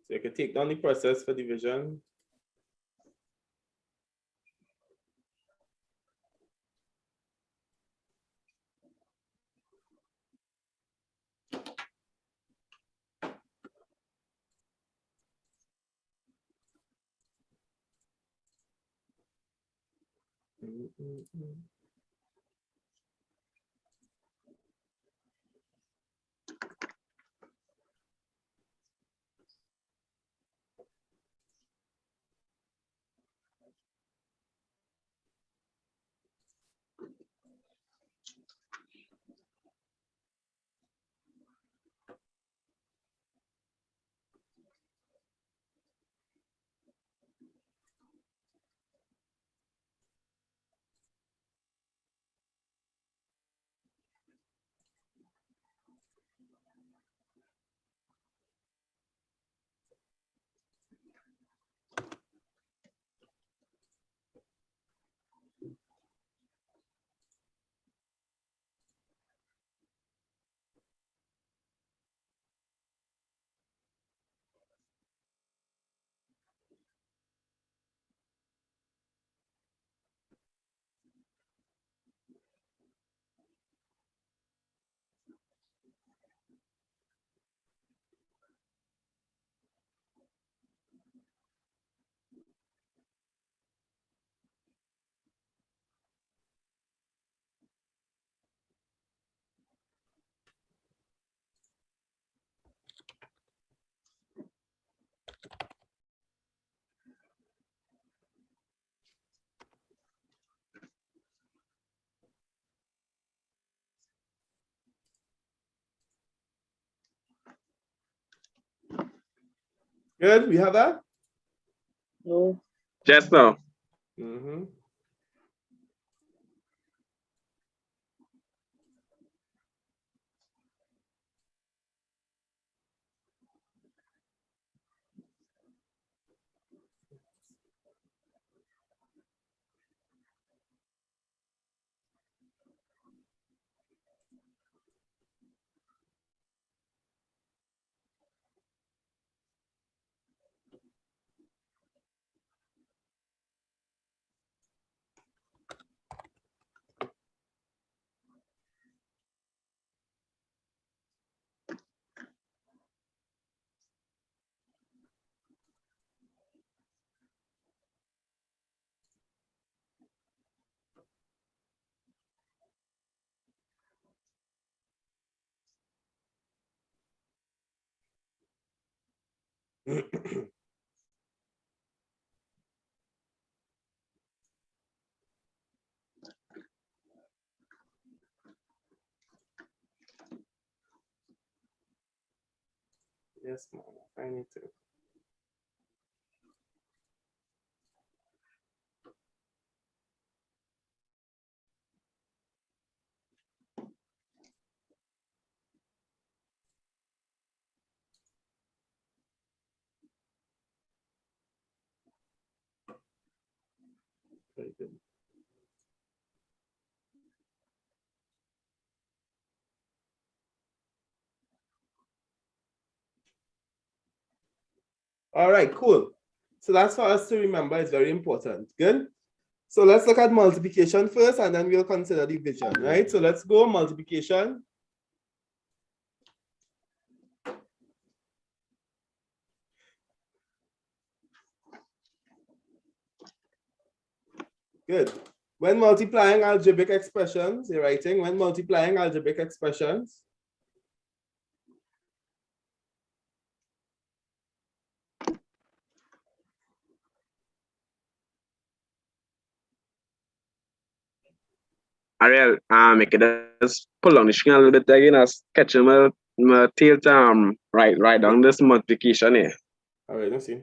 So you can take down the process for division. Good, we have that? No. Just now. Yes, ma'am. I need to. Very good. All right, cool. So that's for us to remember. It's very important. Good. So let's look at multiplication first, and then we'll consider division, right? So let's go multiplication. Good. When multiplying algebraic expressions, you're writing, when multiplying algebraic expressions, Ariel, I can just pull on the screen a little bit again, catch my tail to write down this multiplication here. all right, let's see.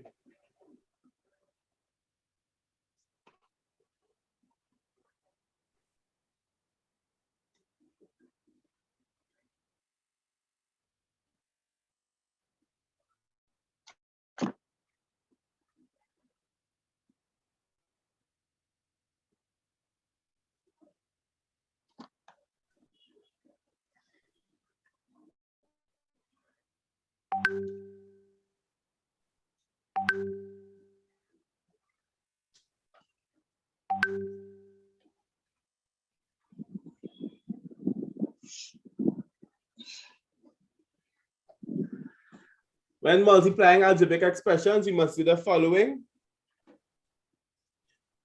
When multiplying algebraic expressions, you must do the following.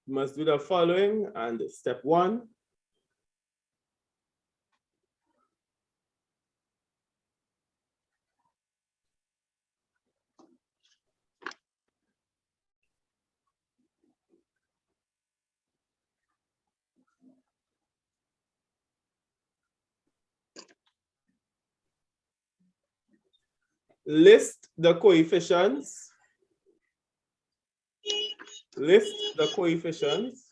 You must do the following, and step one. List the coefficients. List the coefficients.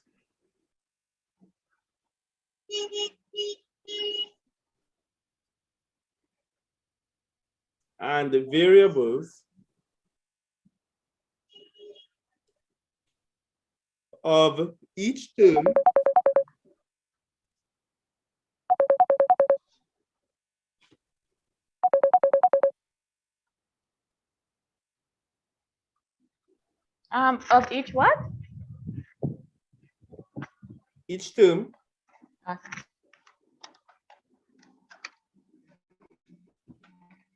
And the variables of each term Of each what? each term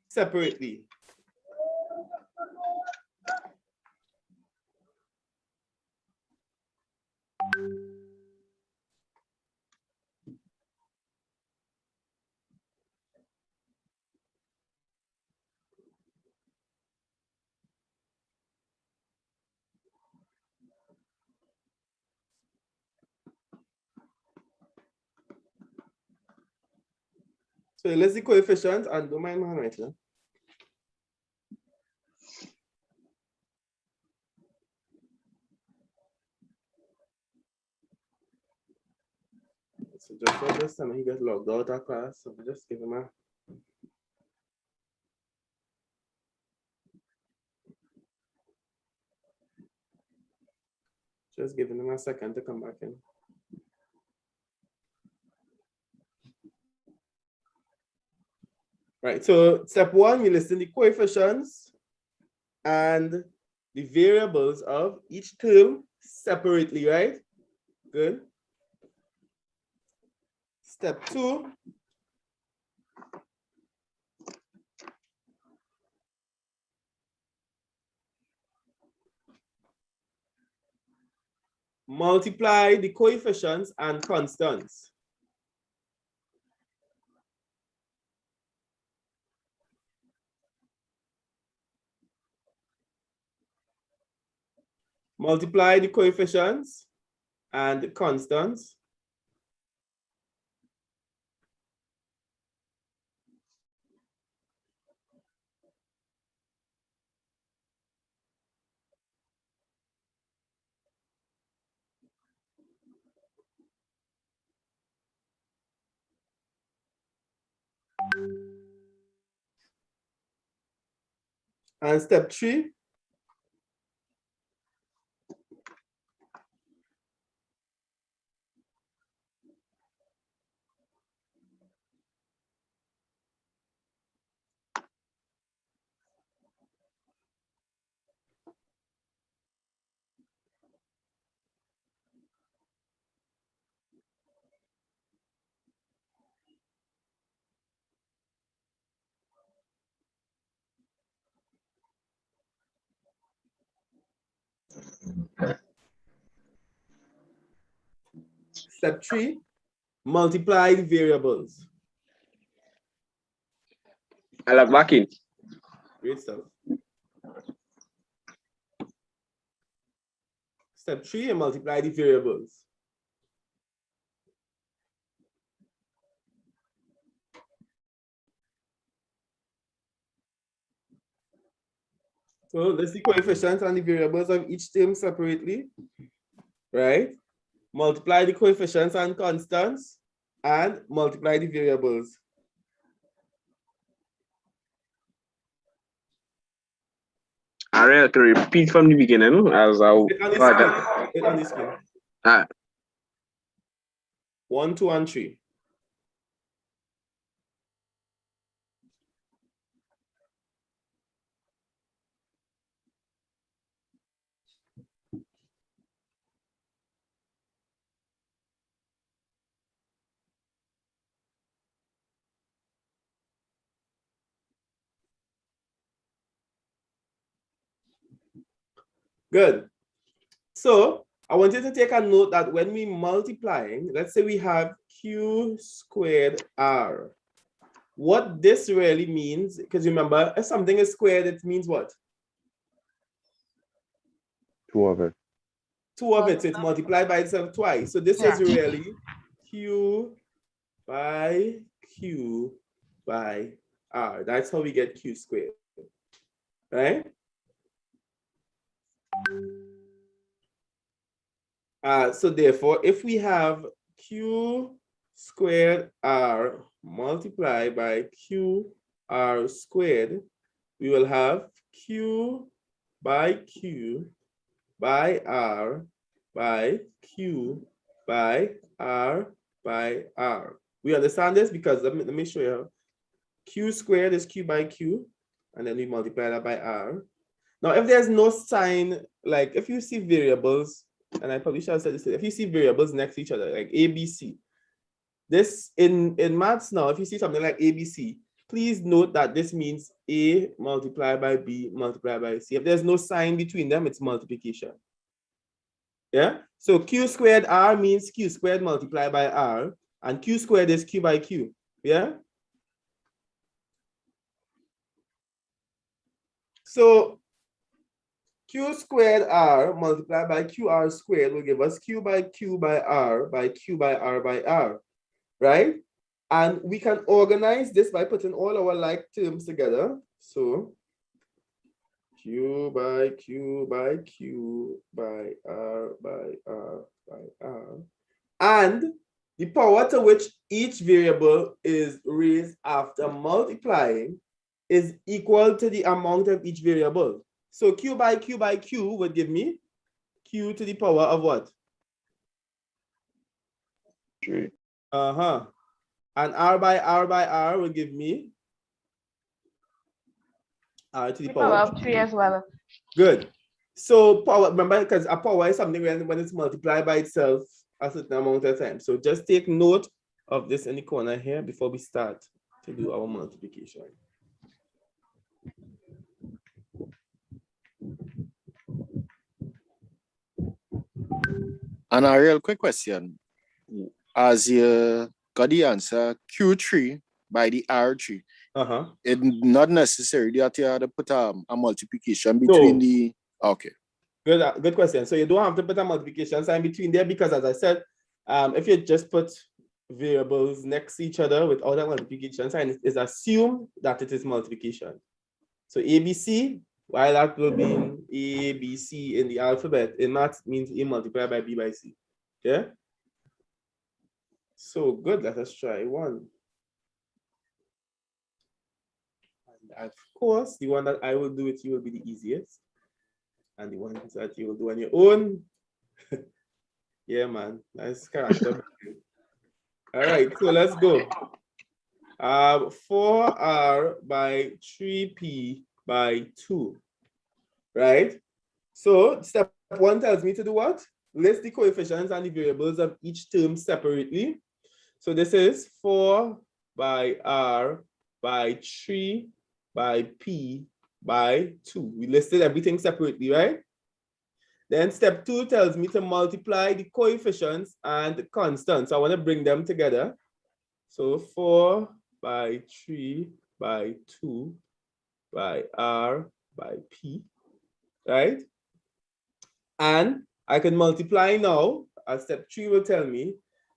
separately. So list the coefficients and don't mind my handwriting. So just for this time, he gets logged out of class, so we just give him a second to come back in. Right, so step one, we list the coefficients and the variables of each term separately, right? Good. Step two, multiply the coefficients and constants. multiply the coefficients and the constants. And step 3, step 3, multiply the variables. I like back in. Great stuff. Step 3, and multiply the variables. So let's the coefficients and the variables of each term separately, right? Multiply the coefficients and constants and multiply the variables. Ariel, to repeat from the beginning as I. Hit on the screen. All right. 1, 2, and 3. Good. So I want you to take a note that when we multiplying, let's say we have q squared r. What this really means, because remember, if something is squared, it means what? 2 of it. 2 of it, so it's multiplied by itself twice. So this is really q by q by r. That's how we get q squared, right? So therefore, if we have q squared r multiplied by q r squared, we will have q by q by r by q by r by r. We understand this because let me show you. Q squared is q by q, and then we multiply that by r. Now, if there's no sign, like if you see variables, and I probably should have said this, if you see variables next to each other, like A, B, C, this in maths now, if you see something like A, B, C, please note that this means A multiplied by B multiplied by C. If there's no sign between them, it's multiplication. Yeah, so q squared r means q squared multiplied by r, and q squared is q by q. Yeah. So q squared r multiplied by qr squared will give us q by q by r by q by r by r, right? And we can organize this by putting all our like terms together. So q by q by q by r by r by r. And the power to which each variable is raised after multiplying is equal to the amount of each variable. So q by q by q would give me q to the power of what? 3. And r by r will give me r to the power of 3 as well. Good. So power, remember, because a power is something when it's multiplied by itself a certain amount of time. So just take note of this in the corner here before we start to do our multiplication. And a real quick question. As you got the answer Q3 by the R3, it's not necessary that you have to put a multiplication between the... Okay. Good question. So you don't have to put a multiplication sign between there because, as I said, if you just put variables next to each other without a multiplication sign, it's assumed that it is multiplication. So ABC, while that will be A, B, C in the alphabet, in math means A multiplied by B by C. Okay? So good, let us try one. And of course, the one that I will do with you will be the easiest. And the ones that you will do on your own. Yeah, man, nice character. All right, so let's go. 4R by 3P by 2, right? So step 1 tells me to do what? List the coefficients and the variables of each term separately. So this is 4 by R by 3 by P by 2. We listed everything separately, right? Then step 2 tells me to multiply the coefficients and the constants. So I want to bring them together. So 4 by 3 by 2 by R by P, right? And I can multiply now, as step 3 will tell me,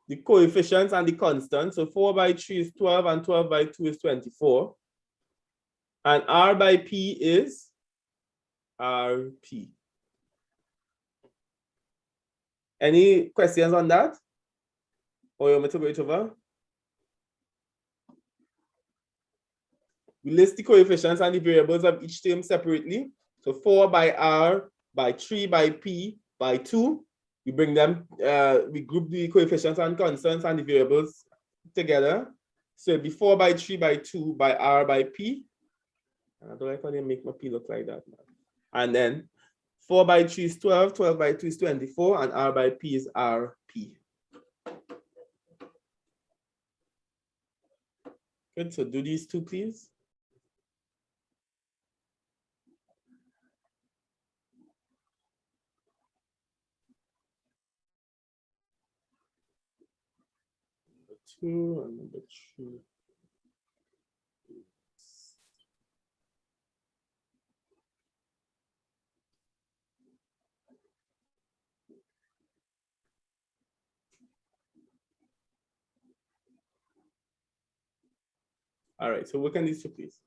the coefficients and the constants. So 4 by 3 is 12 and 12 by 2 is 24. And R by P is RP. Any questions on that? Or you want me to go it over? We list the coefficients and the variables of each term separately. So 4 by R by 3 by P by 2. We bring them, we group the coefficients and constants and the variables together. So it'd be 4 by 3 by 2 by R by P. I don't like how they make my P look like that, man. And then 4 by 3 is 12, 12 by 2 is 24, and R by P is RP. Good, so do these two, please. Number 2 and number 3. All right, so work on these two, please.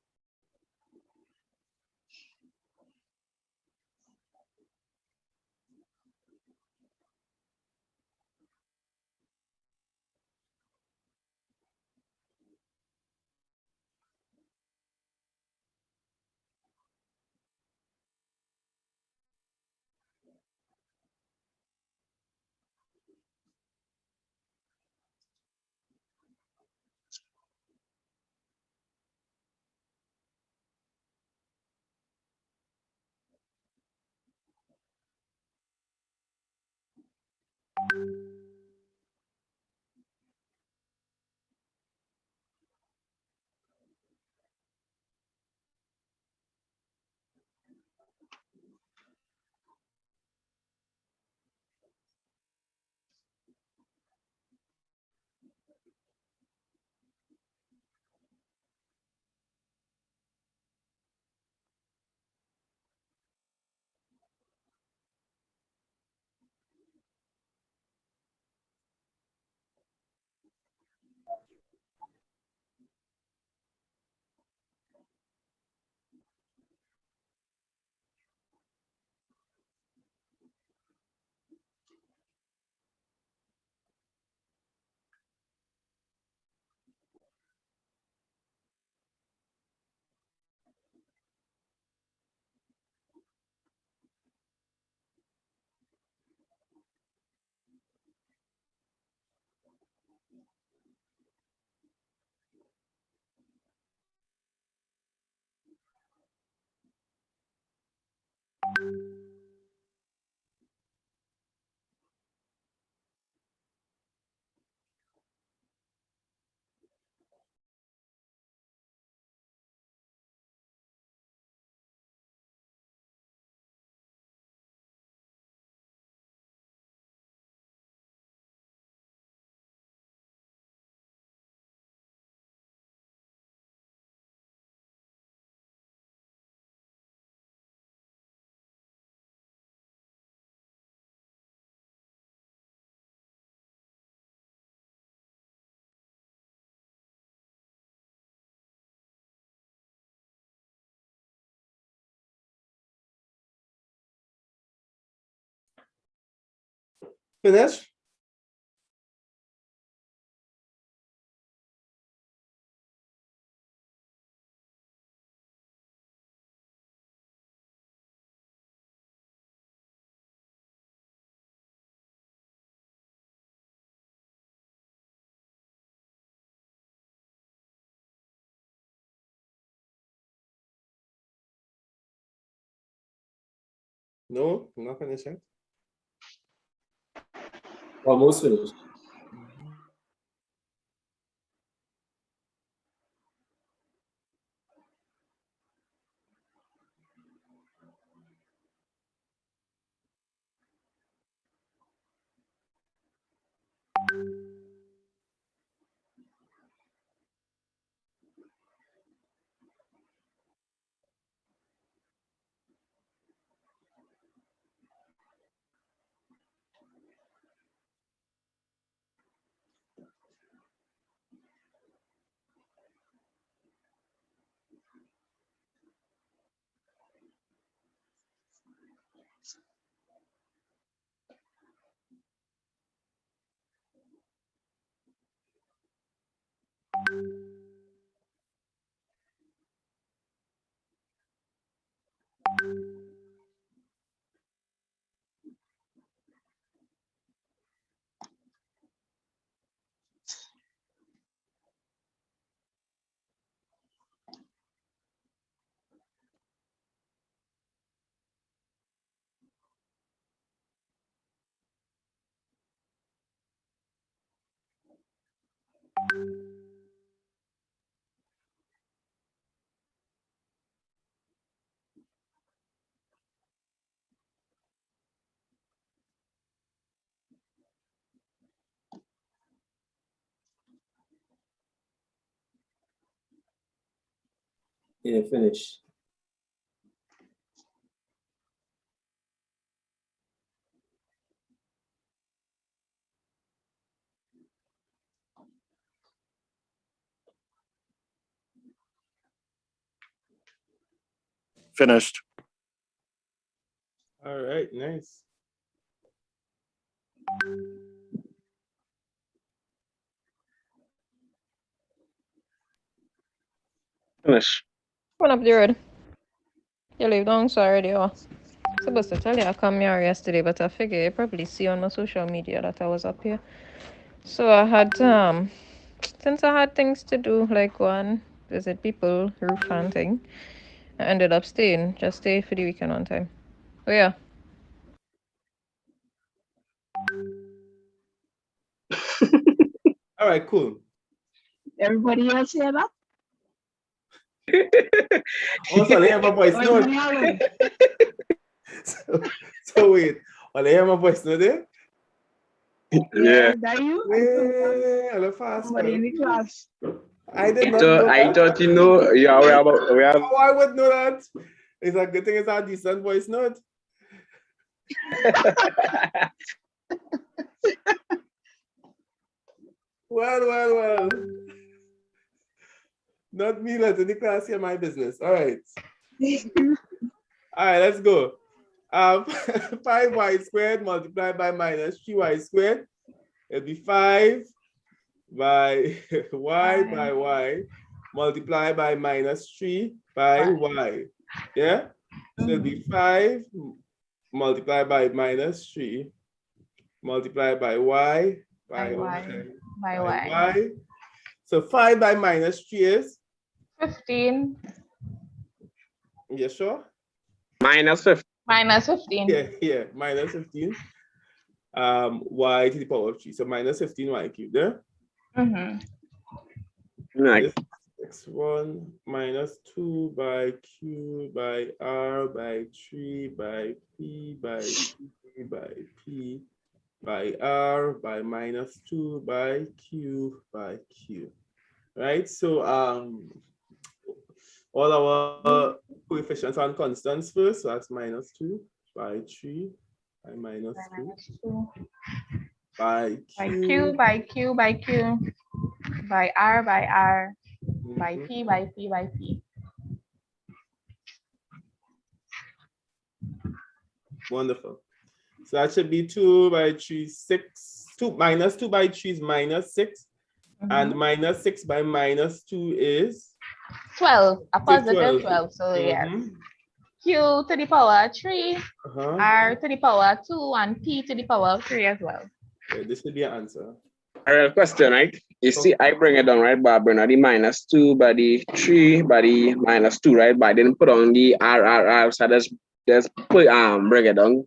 Finish? No, I'm not finished yet. Almost finished. Yeah, finish. Finished. All right, nice. Finish. Run up the road. You live down so already, oh. Supposed to tell you I come here yesterday, but I figure you probably see on my social media that I was up here. So I had since I had things to do, like go and visit people, roof and thing, I ended up staying. Just stay for the weekend on time. Oh yeah. All right, cool. Everybody else hear that? Also, I hear my voice Or note. everybody alone? So wait, I hear my voice note there? Yeah. That you? I thought that Yeah, I love fast somebody in man. the class. I did not So know I that. thought you know, yeah, we have Oh, I would know that. It's a good thing it's a decent voice note. Well. Not me letting the class hear my business. All right. All right, let's go. 5y squared multiplied by minus 3y squared. It'll be 5 by y by y multiplied by minus 3 by y. Yeah? So it'll be 5 multiplied by minus 3 multiplied by y by y. So 5 by minus 3 is? 15. You sure? minus 50. Minus 15. Yeah, minus 15. Y to the power of 3. So minus 15 y cubed, yeah? Mm-hmm. Like, This x1 minus 2 by q by r by 3 by p by p by p by r by minus 2 by q by q. Right? So all our coefficients and constants first. So that's minus 2 by 3 by minus 2 by q by q by r by r by p by p by p. Wonderful. So that should be 2 by 3, 6. 2 minus 2 by 3 is minus 6. And minus 6 by minus 2 is 12. A positive 12. 12. So yeah. Mhm. Q to the power 3, Uh-huh. R to the power 2, and P to the power 3 as well. Okay, this should be an answer. A real question, right? You see, I bring it down, right? But bring the minus 2 by the 3 by the minus 2, right? But I didn't put on the R. So just put bring it down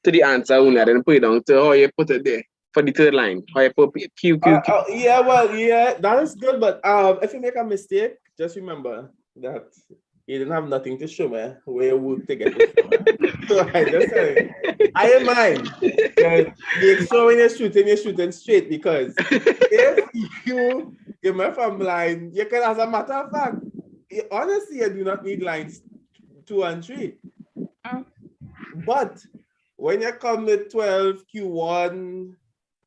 to the answer. I didn't put it down to how you put it there for the third line. How you put Q. Yeah, well, yeah, that is good. But if you make a mistake, just remember that you didn't have nothing to show me where you would take it from. So I just say, I am mine. Make sure when you're shooting straight, because if you give me from line, you can, as a matter of fact, honestly, you do not need lines 2 and 3. But when you come with 12, Q1,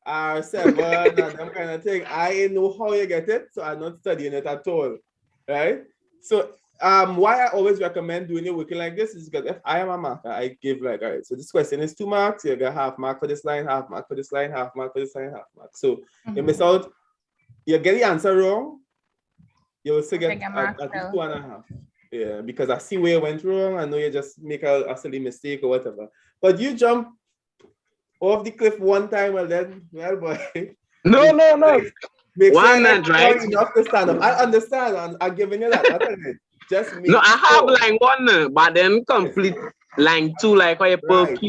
R7, and that kind of thing, I know how you get it, so I'm not studying it at all, right? So why I always recommend doing it working like this is because if I am a marker, I give like, all right, so this question is 2 marks, you get half mark for this line, half mark for this line, half mark for this line, half mark. So you miss out, you get the answer wrong, you will still get at least 2.5. Yeah, because I see where you went wrong. I know you just make a silly mistake or whatever. But you jump off the cliff one time, well then, well boy. No. Make One sure minute, right? enough to stand up. I understand. I'm giving you that. That's it. Just make No, I have sure. line 1, but then complete line 2, like how you put Right.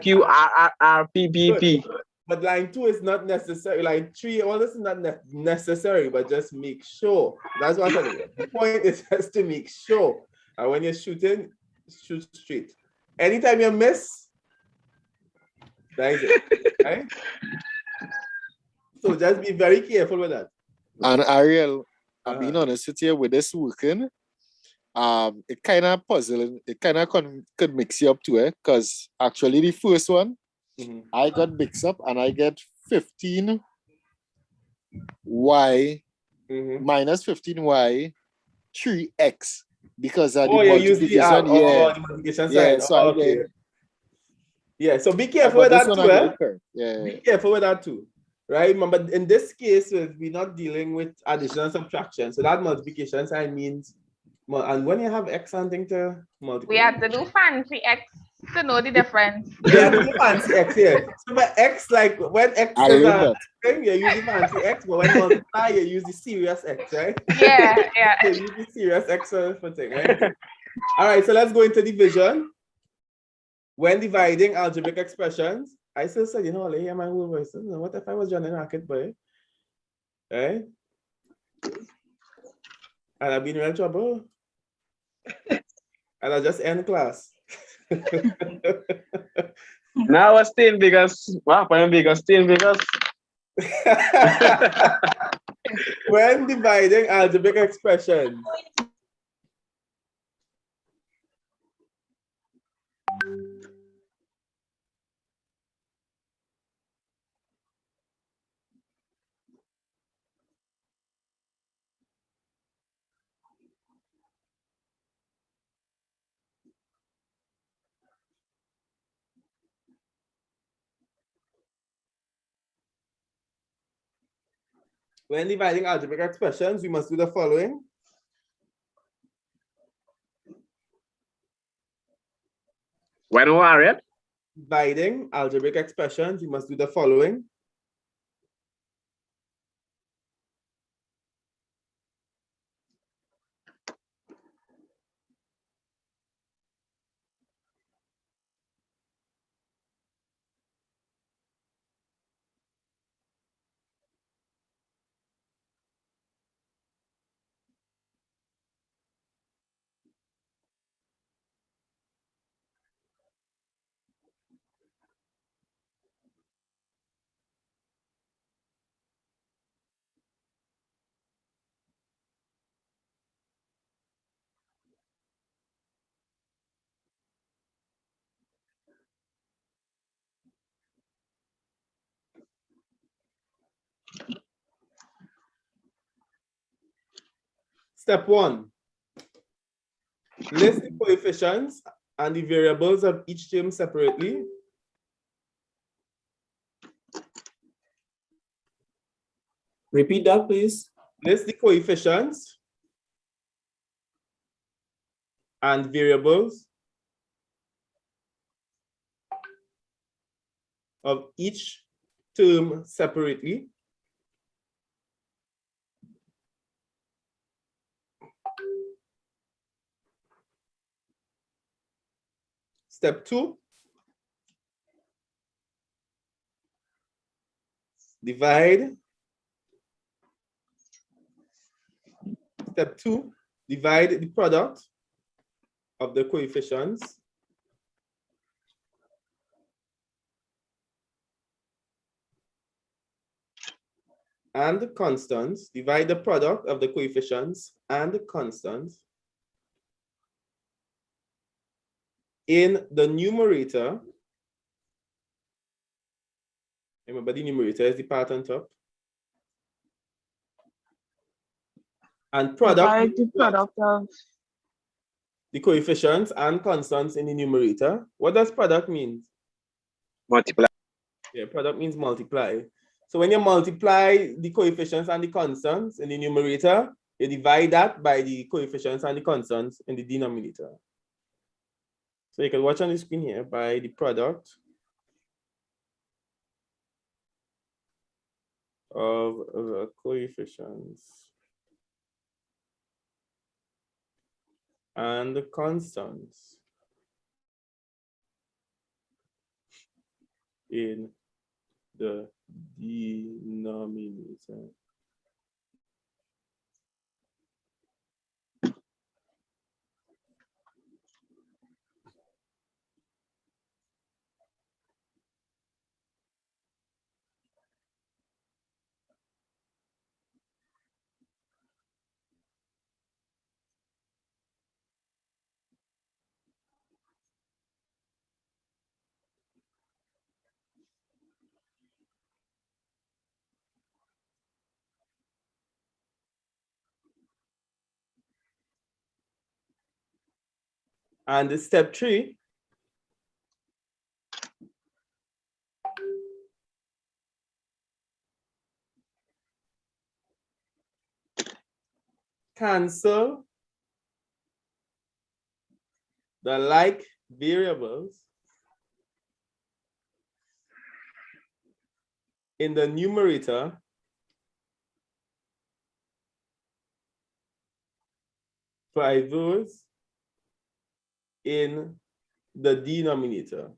Q, R, P. But line 2 is not necessary. Line 3, all this is not necessary, but just make sure. That's what I'm telling you. The point is just to make sure. And when you're shooting, shoot straight. Anytime you miss, that is it. Right? So just be very careful with that. And Ariel, I'm being honest with you, with this working, it kind of puzzling. It kind of could mix you up too, because actually the first one, I got mixed up and I get 15y minus 15y 3x because of the multiplication. The multiplication sign. So okay. Yeah, so be careful with that too. Yeah. Be careful with that too. Right? Remember, in this case, we're not dealing with addition and subtraction. So that multiplication sign means, and when you have x and thing to multiply, we have to do fancy x to know the difference. Yeah, do fancy x here. So for x, like when x is a thing, you use the fancy x, but when multiply, you use the serious x, right? Yeah. So you use the serious x for thing, right? All right, so let's go into division. When dividing algebraic expressions, I still said, you know, I hear my whole voice. What if I was John Rocket boy? Right? And I've been in real trouble. And I just end class. Now I stay in Vegas. What happened in Vegas? Stay in Vegas. When dividing algebraic expressions, we must do the following. When we are it? Dividing algebraic expressions, we must do the following. Step 1. List the coefficients and the variables of each term separately. Repeat that, please. List the coefficients and variables of each term separately. Step 2, divide. Step 2, divide the product of the coefficients and the constants. Divide the product of the coefficients and the constants in the numerator. Remember, the numerator is the part on top. And Divide the product of the coefficients and constants in the numerator. What does product mean? Multiply. Yeah, product means multiply. So when you multiply the coefficients and the constants in the numerator, you divide that by the coefficients and the constants in the denominator. So you can watch on the screen here by the product of the coefficients and the constants in the denominator. And step 3, cancel the like variables in the numerator by those in the denominator.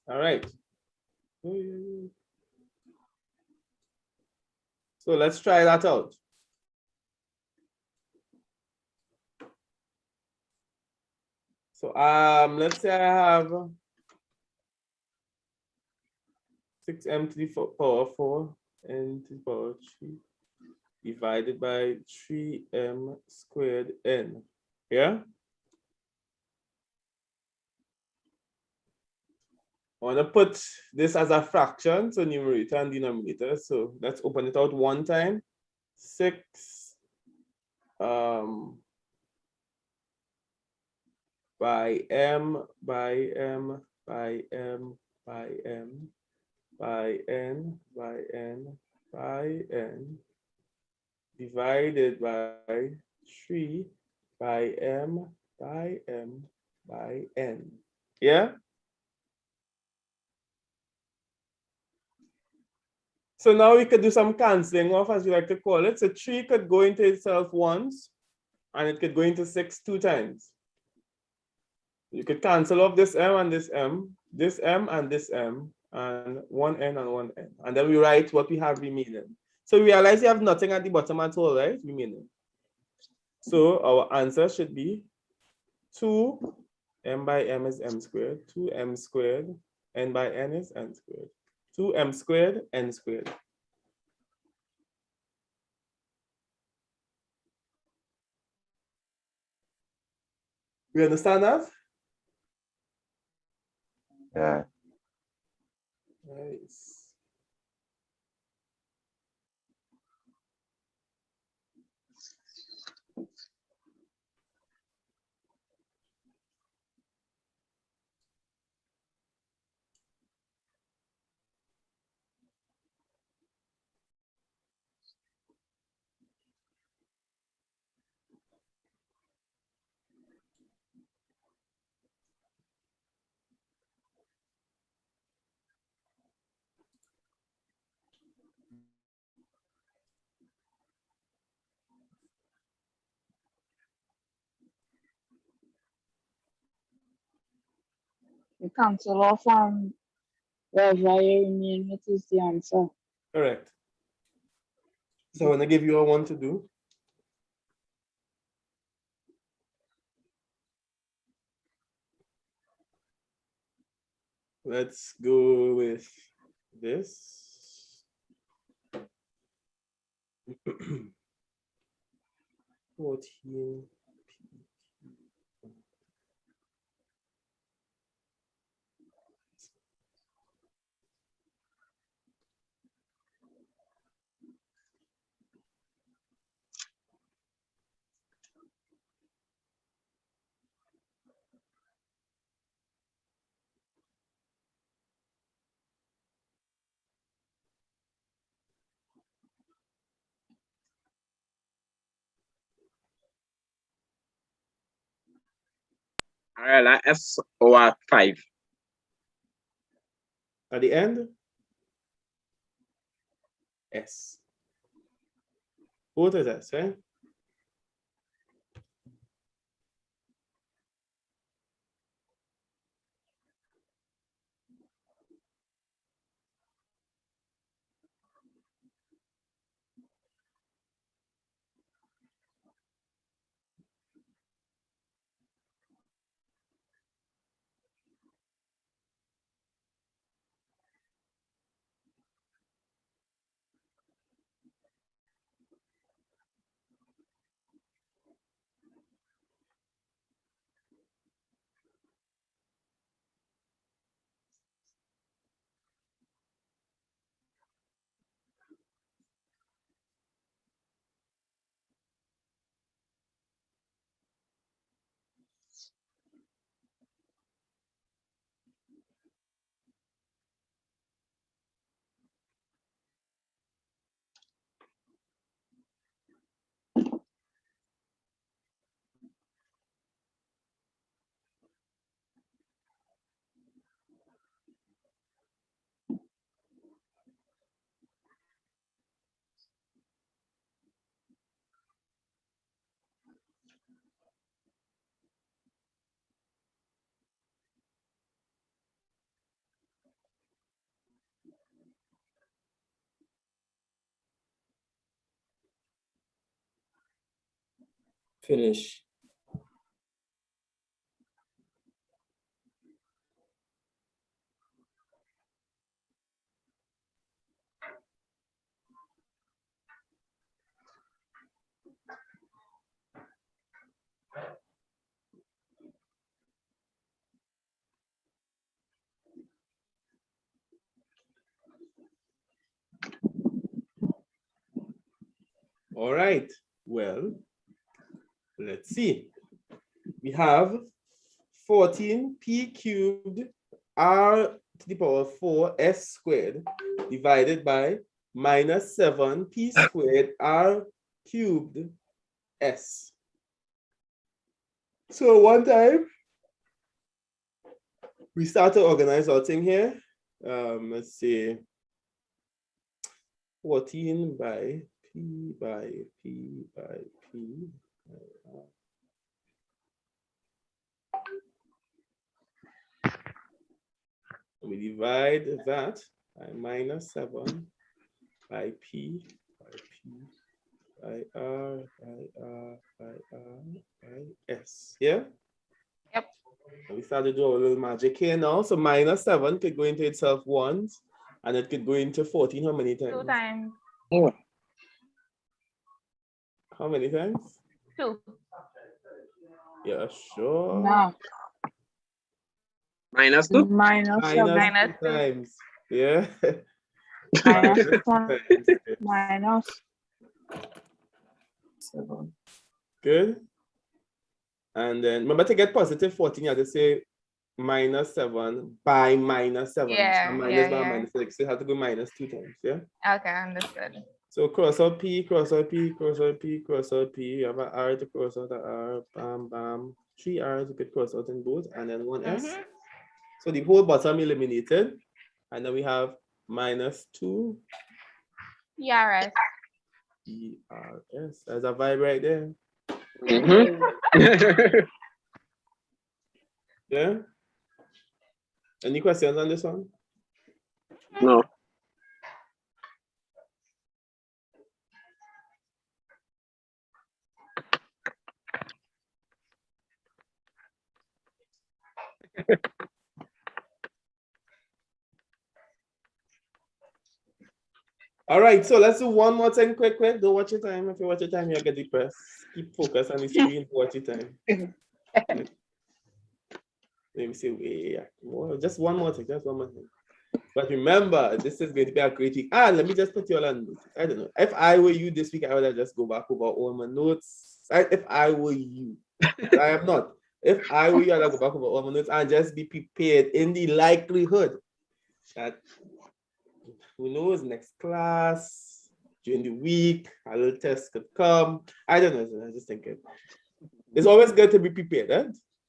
All right. So let's try that out. So let's say I have 6m to the power 4 n to the power 3 divided by 3m squared n. Yeah? I want to put this as a fraction, so numerator and denominator. So let's open it out one time. 6 by m by m by m by m by n by n by n divided by 3 by m by m by n. Yeah? So now we could do some canceling off, as you like to call it. So 3 could go into itself once, and it could go into 6 2 times. You could cancel off this M and this M, this M and this M, and one N and one N. And then we write what we have remaining. So we realize you have nothing at the bottom at all, right? Remaining. So our answer should be 2 M by M is M squared, 2M squared, N by N is N squared, 2M squared, N squared. We understand that? Yeah. Nice. You cancel off on wherever you remain, it is the answer. Correct. So I want to give you a one to do. Let's go with this. 14. All right, like S over 5. At the end, S. Both is S, right? Finish. All right. Well, let's see. We have 14p cubed r to the power 4 s squared divided by minus 7p squared r cubed s. So one time, we start to organize our thing here. Let's see. 14 by p by p by p. We divide that by minus 7 by P by R by S. Yeah? Yep. And we start to do a little magic here now. So minus 7 could go into itself once, and it could go into 14 how many times? 2 times. How many times? 2. Yeah, sure. No. Minus 2? Minus 7. Minus 2. times. Yeah. Minus Minus 1. times. Minus 7. Good. And then remember to get positive 14, you have to say minus 7 by minus 7. Yeah, So minus yeah, by yeah. minus 6. So you have to go minus 2 times. Yeah. Okay, understood. So cross out P, cross out P, cross out P, cross out P. You have an R to cross out the R. Bam, bam. 3 R's you could cross out in both, and then 1 S. So the whole bottom eliminated. And then we have minus 2 ERS. ERS. There's a vibe right there. Yeah. Any questions on this one? No. All right, so let's do one more thing quick. Don't watch your time. If you watch your time, you'll get depressed. Keep focus on the screen, watch your time. Let me see. Well, just one more thing. Just one more thing. But remember, this is going to be a great week. Let me just put you all on notice. I don't know. If I were you this week, I would have just go back over all my notes. If I were you, I am not. If I were you, I'd go back over all my notes and just be prepared in the likelihood that who knows, next class, during the week, a little test could come. I don't know. I'm just thinking. It's always good to be prepared, eh?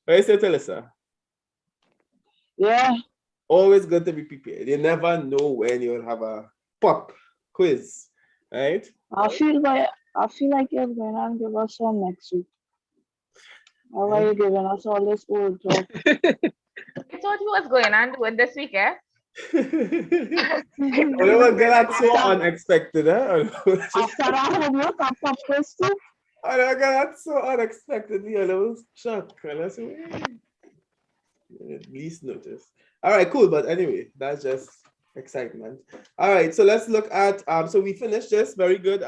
Right, so Telisa? Yeah. Always good to be prepared. You never know when you'll have a pop quiz, right? I feel like you're going to give us some next week. Why are you giving us all this old talk? I thought he was going on do it this week, eh? Well, we'll get that so unexpected, eh? After that homework, I pop quiz too. I got that so unexpectedly. I was shocked. And I said, least notice. All right, cool. But anyway, that's just excitement. All right, so let's look at so we finished this very good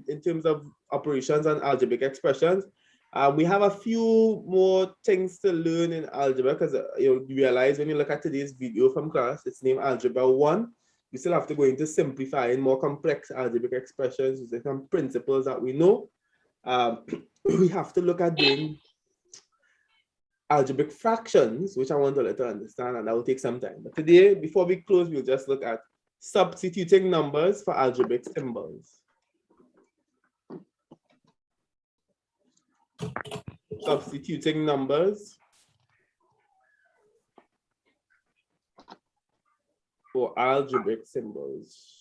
in terms of operations and algebraic expressions. We have a few more things to learn in algebra because you realize when you look at today's video from class, it's named Algebra 1. We still have to go into simplifying more complex algebraic expressions using some principles that we know. We have to look at doing algebraic fractions, which I want to let you understand, and that will take some time. But today, before we close, we'll just look at substituting numbers for algebraic symbols. Substituting numbers for algebraic symbols.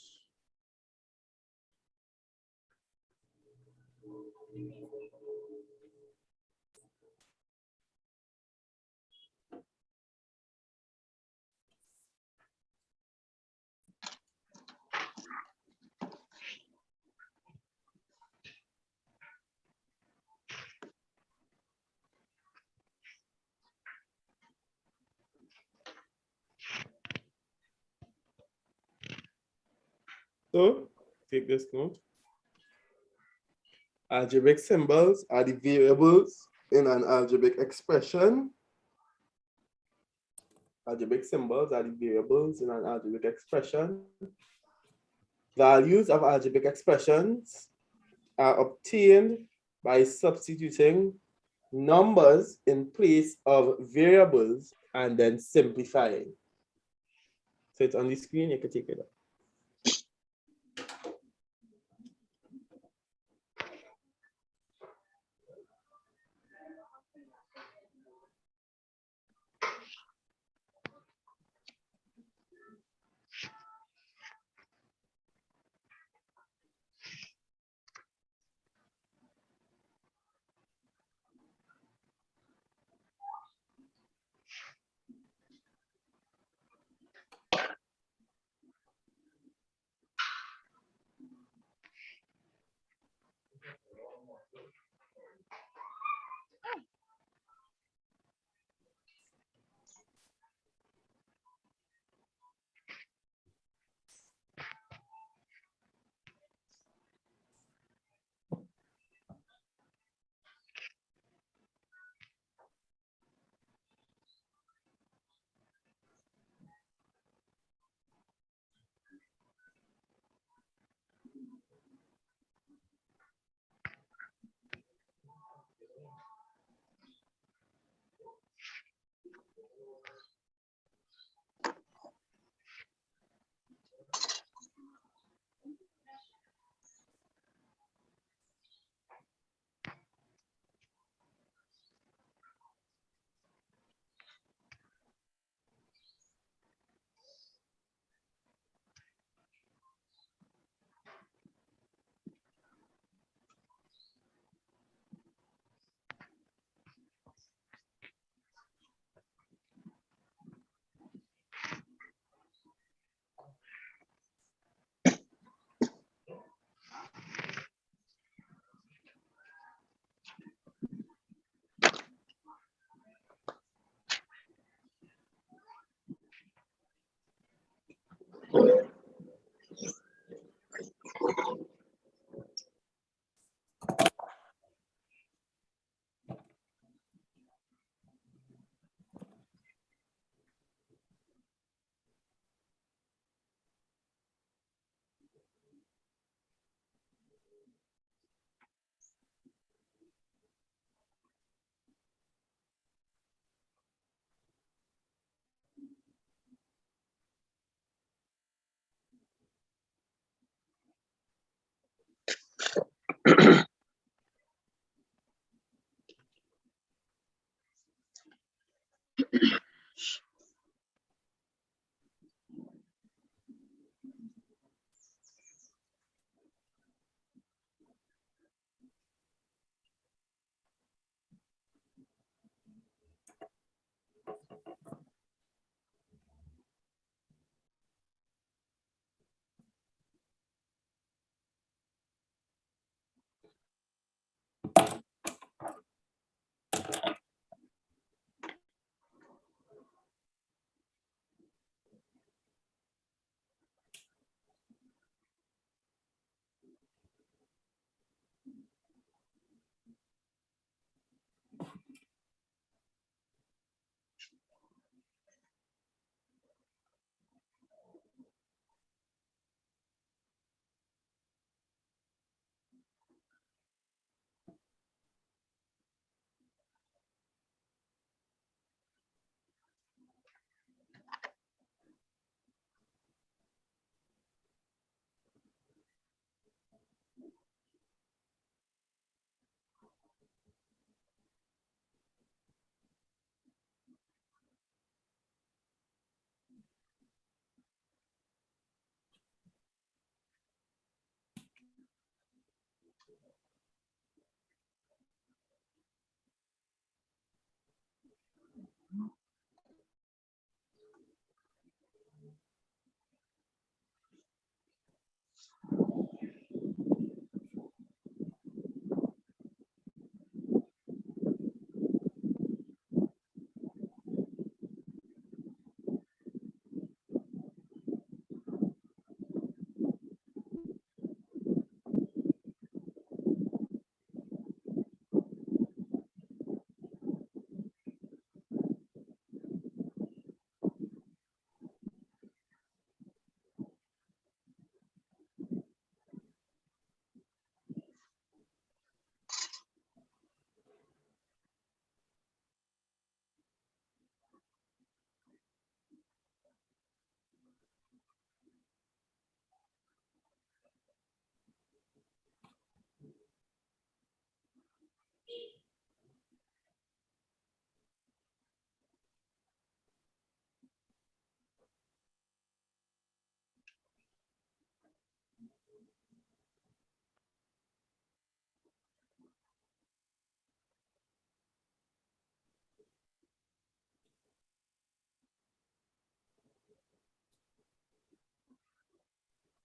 So, take this note. Algebraic symbols are the variables in an algebraic expression. Algebraic symbols are the variables in an algebraic expression. Values of algebraic expressions are obtained by substituting numbers in place of variables and then simplifying. So it's on the screen, you can take it up.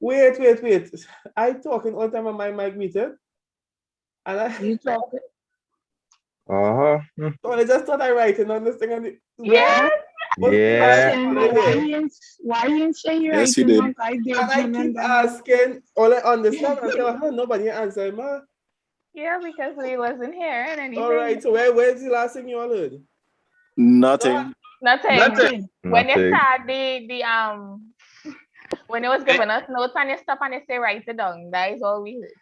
Wait. I talking all the time on my mic muted. And You talking? Uh-huh. so I just thought I writing on this thing on the Yeah. Yeah. Why you ain't say you're Yes, you writing, did. Monk? I did. And I keep asking, all I understand, I say, oh, nobody answer, man. Yeah, because we wasn't here and anything. All right, so where's the last thing you all heard? Nothing. Nothing. When you Nothing. start when it was giving us notes and you stop and you say write it down, that is all we heard.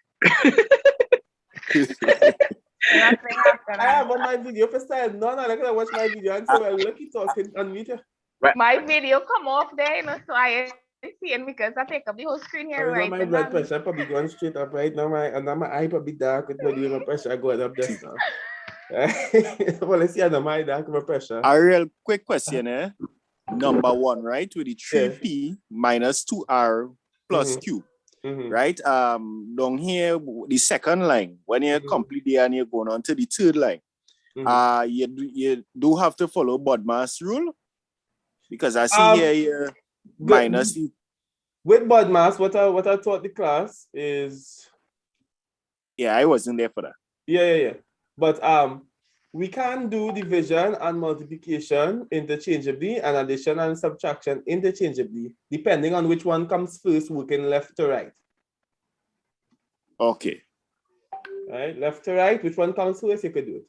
Nothing after I that. have on my video for style. No, I gotta watch my video and say, well, look, you talking, unmute you. My video come off there, you know, so I ain't seeing because I take up the whole screen here Right right now, my blood pressure probably going straight up right now. My eye probably dark with my pressure going up just now. Well, I see my dark my pressure. A real quick question, eh? Number 1, right? With the 3p minus 2r plus q. Right? Down here, the second line, when you complete there and you're going on to the third line, you do have to follow BODMAS rule, because I see here minus the... With BODMAS, what I taught the class is... Yeah, I wasn't there for that. Yeah. But we can do division and multiplication interchangeably and addition and subtraction interchangeably, depending on which one comes first, working left to right. Okay. Right, left to right, which one comes first, you could do it.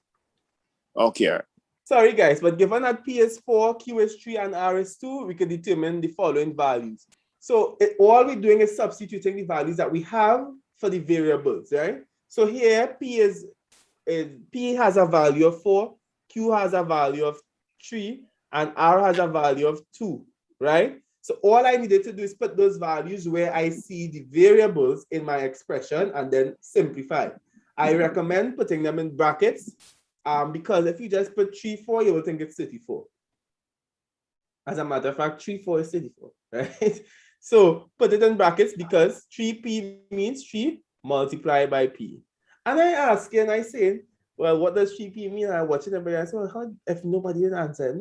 Okay. Sorry, guys, but given that P is 4, Q is 3, and R is 2, we could determine the following values. So all we're doing is substituting the values that we have for the variables, right? So here, P has a value of 4, Q has a value of 3, and R has a value of 2, right? So all I needed to do is put those values where I see the variables in my expression and then simplify. I recommend putting them in brackets because if you just put 3, 4, you will think it's 34. As a matter of fact, 3, 4 is 34, right? So put it in brackets because 3p means 3 multiplied by p. And I ask and I say, well, what does 3p mean? I'm watching everybody. I say, well, how, if nobody didn't answer,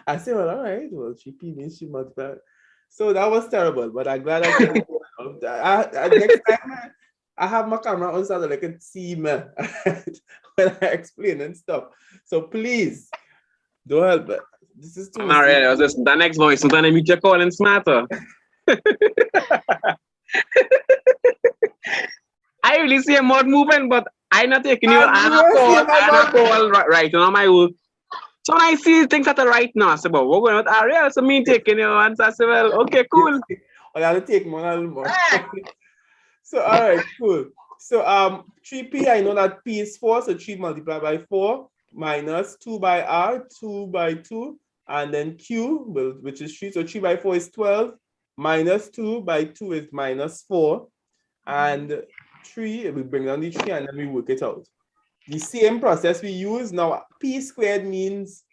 I say, well, all right, well, 3p means 3 multiplied. So that was terrible, but I'm glad I can. Next time, I have my camera on so that I can see me when I explain and stuff. So please, don't help it. This is too. All right, the next voice. Sometimes I meet you calling smarter. I really see a mod movement, but I'm not taking you. I'm not call right on my work. So when I see things that are right now, I say, but we're going with Ariel, so me taking your answer. I say, well, okay, cool. I'll take more. So all right, cool. So 3p, I know that p is 4, so 3 multiplied by 4 minus 2 by r, 2 by 2, and then q, which is 3. So 3 by 4 is 12, minus 2 by 2 is minus 4, and 3, we bring down the 3 and then we work it out. The same process we use now. P squared means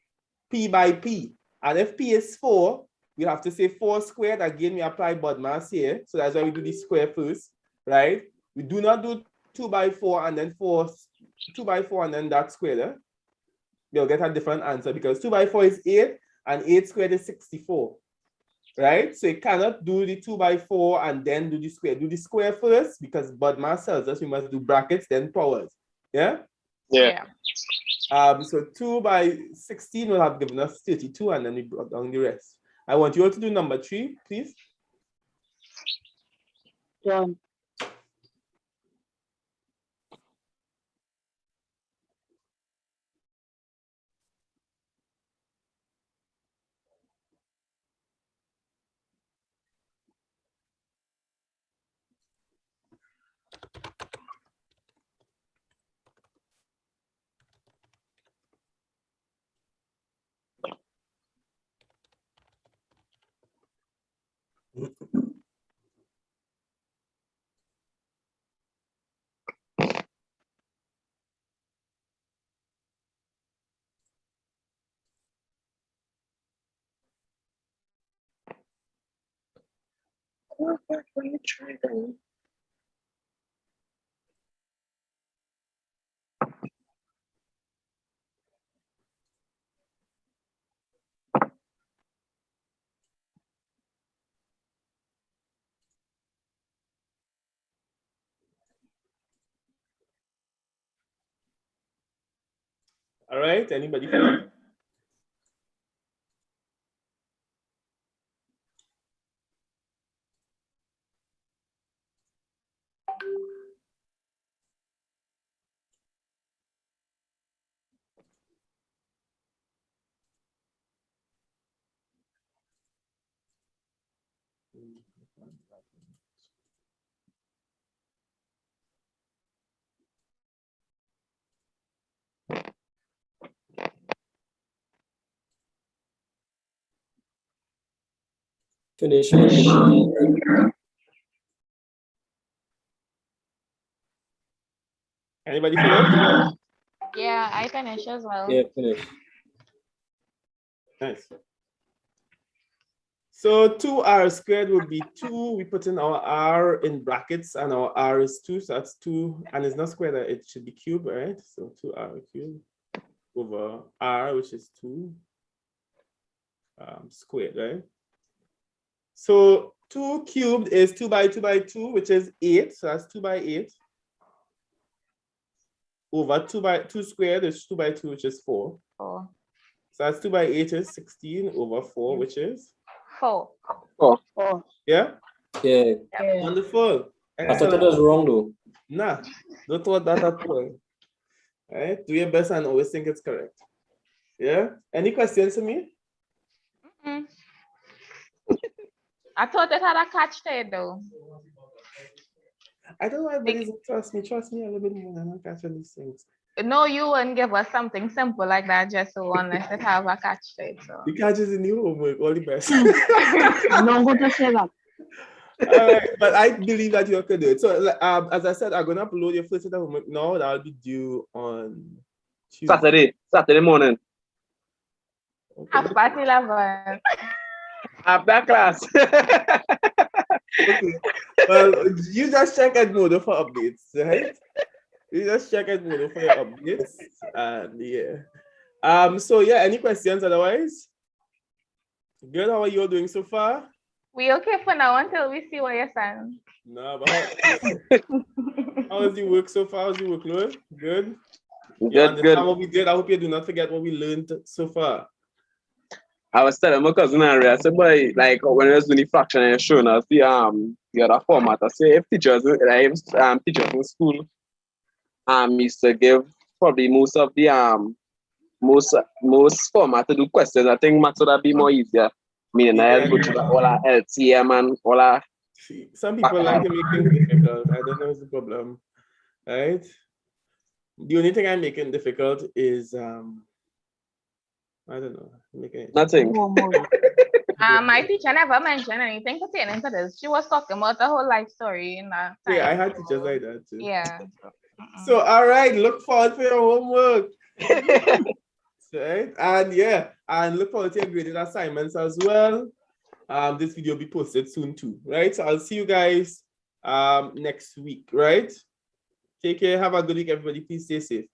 p by p, and if p is 4, we have to say 4 squared. Again, we apply BODMAS here, so that's why we do the square first, right? We do not do 2 by 4 and then 2 by 4 and then that squared. Eh? You'll get a different answer because 2 by 4 is 8 and 8 squared is 64, right? So you cannot do the 2 by 4 and then do the square. Do the square first because BODMAS tells us we must do brackets, then powers. Yeah? Yeah. So 2 by 16 will have given us 32 and then we brought down the rest. I want you all to do number 3, please. Yeah. All right, anybody finish? Finish. Anybody finish? Yeah, I finish as well. Yeah, finish. Nice. So 2r squared would be 2. We put in our r in brackets, and our r is 2. So that's 2. And it's not squared, it should be cubed, right? So 2r cubed over r, which is 2 squared, right? So 2 cubed is 2 by 2 by 2, which is 8. So that's 2 by 8. Over 2 by 2 squared is 2 by 2, which is 4. 4. So that's 2 by 8 is 16 over 4, which is 4. 4. Yeah? Yeah. Wonderful. I thought that was wrong though. Nah, don't thought that at all. Right? Do your best and always think it's correct. Yeah? Any questions to me? I thought it had a catch to it though. I don't know why everybody's trust me. Trust me a little bit more. I'm not catching these things. No, you wouldn't give us something simple like that just so unless it have a catch to it. So. The catch is in your homework, all the best. Don't go to say that. All right, but I believe that you can do it. So, as I said, I'm going to upload your first set of homework now. That'll be due on Tuesday. Saturday morning. Half past 11. After class. Okay. Well, you just check Edmodo for updates, right? You just check Edmodo for your updates. And yeah. So yeah, any questions otherwise? Good, how are you all doing so far? We okay for now until we see what you're saying. No, but how is the work so far? How's the workload? Good? You Good, understand good. what we did? I hope you do not forget what we learned so far. I was telling my cousin Harry, I said, boy, like when I was doing the fraction and showing us the other format, I say if teachers teachers in school used to give probably most of the most format to do questions, I think maths would be more easier. Meaning I go through all our LTM and all our some people like to make things difficult. I don't know what's the problem. Right? The only thing I'm making difficult is I don't know. Nothing. My teacher never mentioned anything pertaining to this. She was talking about the whole life story in that time. Yeah, I had teachers like that too. Yeah. So all right, look forward for your homework. Right? And yeah, and look forward to your graded assignments as well. This video will be posted soon too, right? So I'll see you guys next week, right? Take care, have a good week, everybody. Please stay safe.